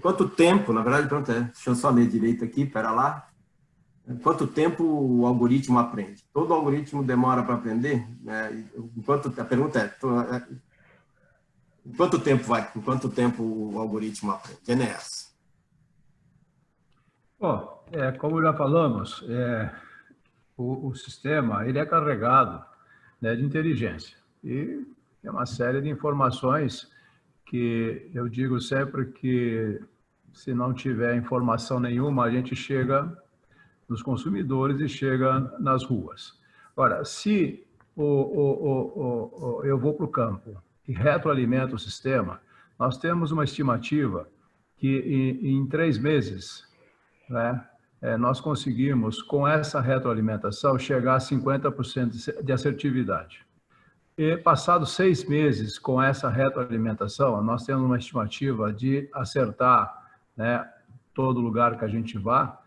quanto tempo, na verdade, pronto, deixa eu só ler direito aqui, pera lá. Quanto tempo o algoritmo aprende? Todo algoritmo demora para aprender? A pergunta em quanto tempo o algoritmo aprende? Enéas. Como já falamos, o sistema ele é carregado, né, de inteligência. E é uma série de informações que eu digo sempre que, se não tiver informação nenhuma, a gente chega nos consumidores e chega nas ruas. Agora, se eu vou para o campo e retroalimento o sistema, nós temos uma estimativa que em 3 meses, né, nós conseguimos, com essa retroalimentação, chegar a 50% de assertividade. E passados 6 meses com essa retroalimentação, nós temos uma estimativa de acertar, né, todo lugar que a gente vá,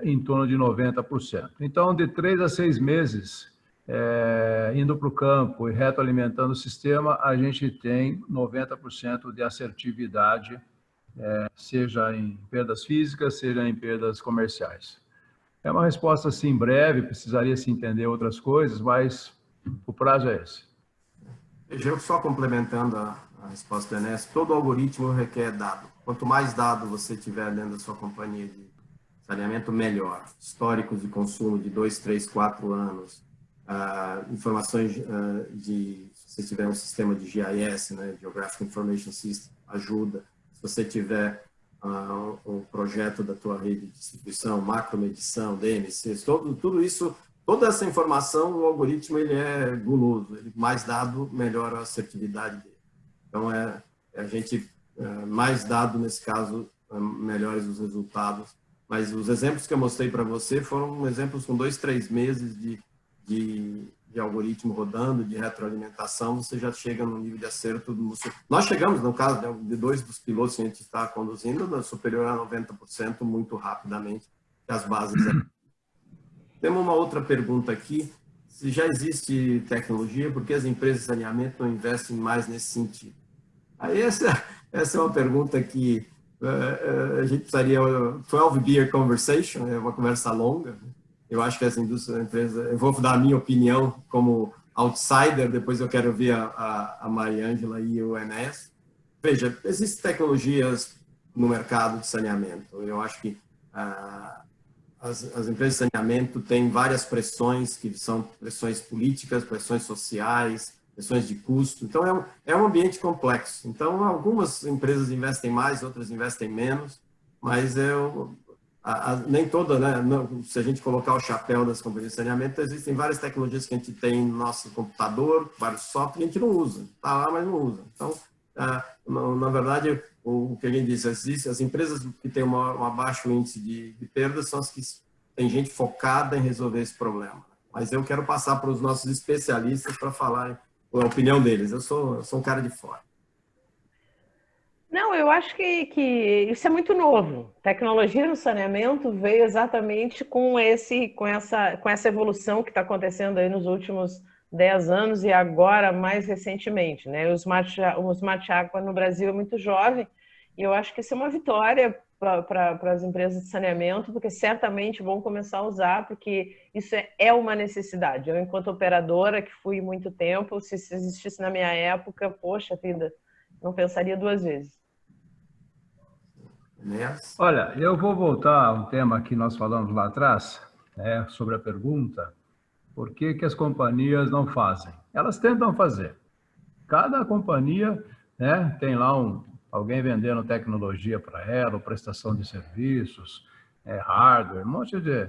em torno de 90%. Então, de 3 a 6 meses, indo para o campo e retroalimentando o sistema, a gente tem 90% de assertividade, seja em perdas físicas, seja em perdas comerciais. É uma resposta, assim, breve, precisaria se entender outras coisas, mas o prazo é esse. Eu só complementando a resposta do Enéas, todo algoritmo requer dado. Quanto mais dado você tiver dentro da sua companhia de saneamento, melhor. Históricos de consumo de 2, 3, 4 anos, informações se você tiver um sistema de GIS, né, Geographic Information System, ajuda. Se você tiver um projeto da tua rede de distribuição, macromedição, DMCs, tudo isso, toda essa informação, o algoritmo ele é guloso. Mais dado, melhor a assertividade dele. Então, a gente, mais dado nesse caso, melhores os resultados. Mas os exemplos que eu mostrei para você foram exemplos com 2, 3 meses de algoritmo rodando, de retroalimentação, você já chega no nível de acerto. Nós chegamos, no caso de 2 dos pilotos que a gente está conduzindo, superior a 90% muito rapidamente, as bases. Temos uma outra pergunta aqui. Se já existe tecnologia, por que as empresas de saneamento não investem mais nesse sentido? Aí essa é uma pergunta que a gente precisaria 12 beer conversation, é uma conversa longa. Eu acho que as indústrias, empresas, eu vou dar a minha opinião como outsider, depois eu quero ouvir a Mariângela e o Enéas. Veja, existem tecnologias no mercado de saneamento. Eu acho que as empresas de saneamento têm várias pressões, que são pressões políticas, pressões sociais, pressões de custo. Então, é um ambiente complexo. Então, algumas empresas investem mais, outras investem menos, mas nem toda, né? Se a gente colocar o chapéu das companhias de saneamento, existem várias tecnologias que a gente tem no nosso computador, vários softwares que a gente não usa. Está lá, mas não usa. Então, na verdade, o que a gente diz, as empresas que têm um baixo índice de perdas são as que tem gente focada em resolver esse problema. Mas eu quero passar para os nossos especialistas para falar a opinião deles. Eu sou um cara de fora. Não, eu acho que isso é muito novo. Tecnologia no saneamento veio exatamente com essa evolução que está acontecendo aí nos últimos 10 anos e agora mais recentemente, né? O Smart Aqua no Brasil é muito jovem e eu acho que isso é uma vitória para as empresas de saneamento, porque certamente vão começar a usar, porque isso é uma necessidade. Eu, enquanto operadora, que fui muito tempo, se existisse na minha época, poxa vida, não pensaria duas vezes. Olha, eu vou voltar a um tema que nós falamos lá atrás, né, sobre a pergunta, por que as companhias não fazem? Elas tentam fazer. Cada companhia, né, tem lá alguém vendendo tecnologia para ela, ou prestação de serviços, hardware, um monte de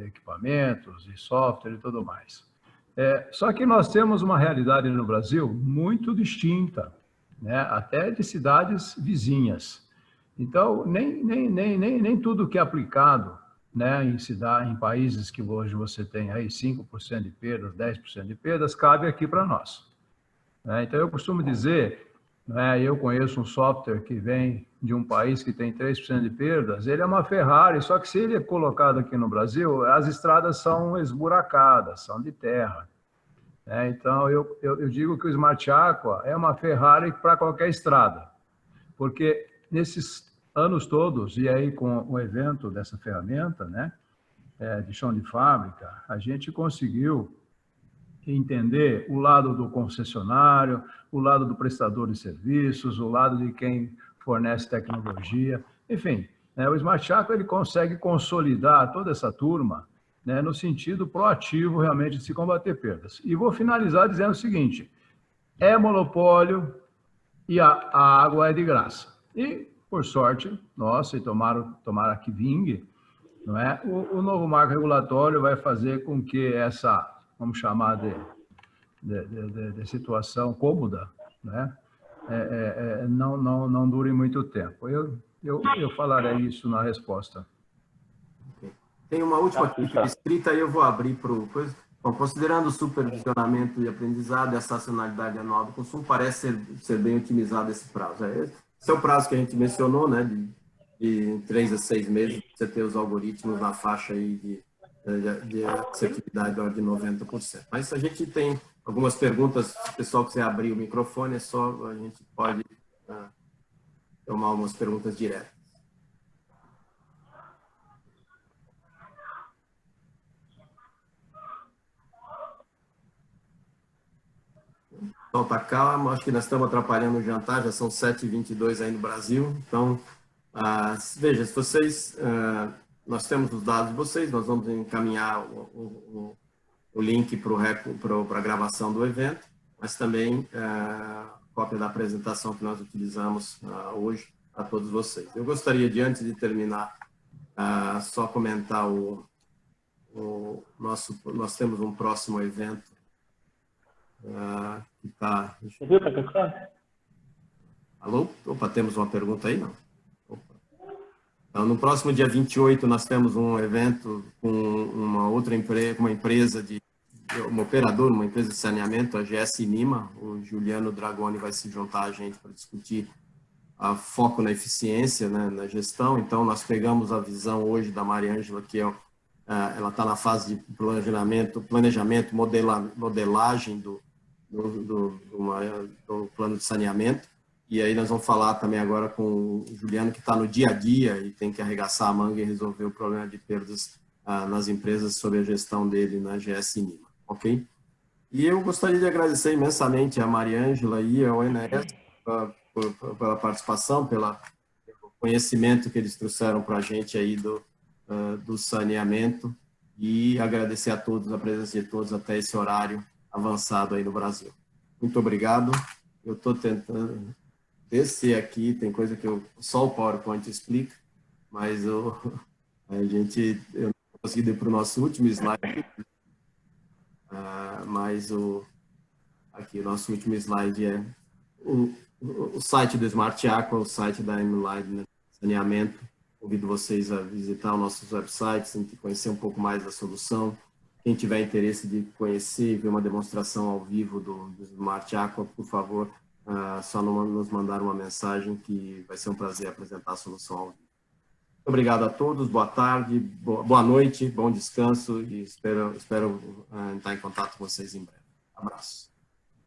equipamentos e software e tudo mais. Só que nós temos uma realidade no Brasil muito distinta, né, até de cidades vizinhas. Então, nem tudo que é aplicado, né, em países que hoje você tem aí 5% de perdas, 10% de perdas, cabe aqui para nós. Então, eu costumo dizer, né, eu conheço um software que vem de um país que tem 3% de perdas, ele é uma Ferrari, só que se ele é colocado aqui no Brasil, as estradas são esburacadas, são de terra. Então, eu digo que o Smart Aqua é uma Ferrari para qualquer estrada, porque nesses anos todos, e aí com o evento dessa ferramenta, né, de chão de fábrica, a gente conseguiu entender o lado do concessionário, o lado do prestador de serviços, o lado de quem fornece tecnologia, enfim, o Smart Aqua ele consegue consolidar toda essa turma, né, no sentido proativo realmente de se combater perdas. E vou finalizar dizendo o seguinte, é monopólio e a água é de graça. E, por sorte, nossa, e tomara que vingue, não é? O novo marco regulatório vai fazer com que essa, vamos chamar de situação cômoda, né, não dure muito tempo. Eu falarei isso na resposta. Tem uma última crítica escrita e eu vou abrir para o... Bom, considerando o supervisionamento e aprendizado e a estacionalidade anual do consumo, parece ser bem otimizado esse prazo. Esse é o prazo que a gente mencionou, né, de 3 a 6 meses, você ter os algoritmos na faixa aí de assertividade da ordem de 90%. Mas a gente tem algumas perguntas, pessoal, que você abrir o microfone, a gente pode tomar algumas perguntas diretas. Então, tá calmo, acho que nós estamos atrapalhando o jantar, já são 7h22 aí no Brasil. Então, veja, se vocês, nós temos os dados de vocês, nós vamos encaminhar o link para a gravação do evento, mas também cópia da apresentação que nós utilizamos hoje a todos vocês. Eu gostaria de, antes de terminar, só comentar nós temos um próximo evento que está... Alô? Opa, temos uma pergunta aí? Não. Opa. Então, no próximo dia 28, nós temos um evento com uma outra empresa, uma operadora, uma empresa de saneamento, a GS Nima. O Juliano Dragoni vai se juntar a gente para discutir foco na eficiência, né, na gestão. Então, nós pegamos a visão hoje da Mariângela, que ela está na fase de planejamento, modelagem do plano de saneamento. E aí nós vamos falar também agora com o Juliano, que está no dia a dia e tem que arregaçar a manga e resolver o problema de perdas nas empresas sob a gestão dele na GS Nima, ok? E eu gostaria de agradecer imensamente a Mariângela e ao ONS pela participação, pelo conhecimento que eles trouxeram para a gente aí do saneamento, e agradecer a todos, a presença de todos até esse horário avançado aí no Brasil. Muito obrigado. Eu estou tentando descer aqui, tem coisa que só o PowerPoint explica, mas eu não consegui ir para o nosso último slide, mas aqui o nosso último slide é o site do Smart Aqua, o site da Enlighten Saneamento. Convido vocês a visitar os nossos websites, conhecer um pouco mais da solução. Quem tiver interesse de conhecer e ver uma demonstração ao vivo do Smart Aqua, por favor, só nos mandar uma mensagem, que vai ser um prazer apresentar a solução ao vivo. Muito obrigado a todos, boa tarde, boa noite, bom descanso, e espero estar em contato com vocês em breve. Abraço.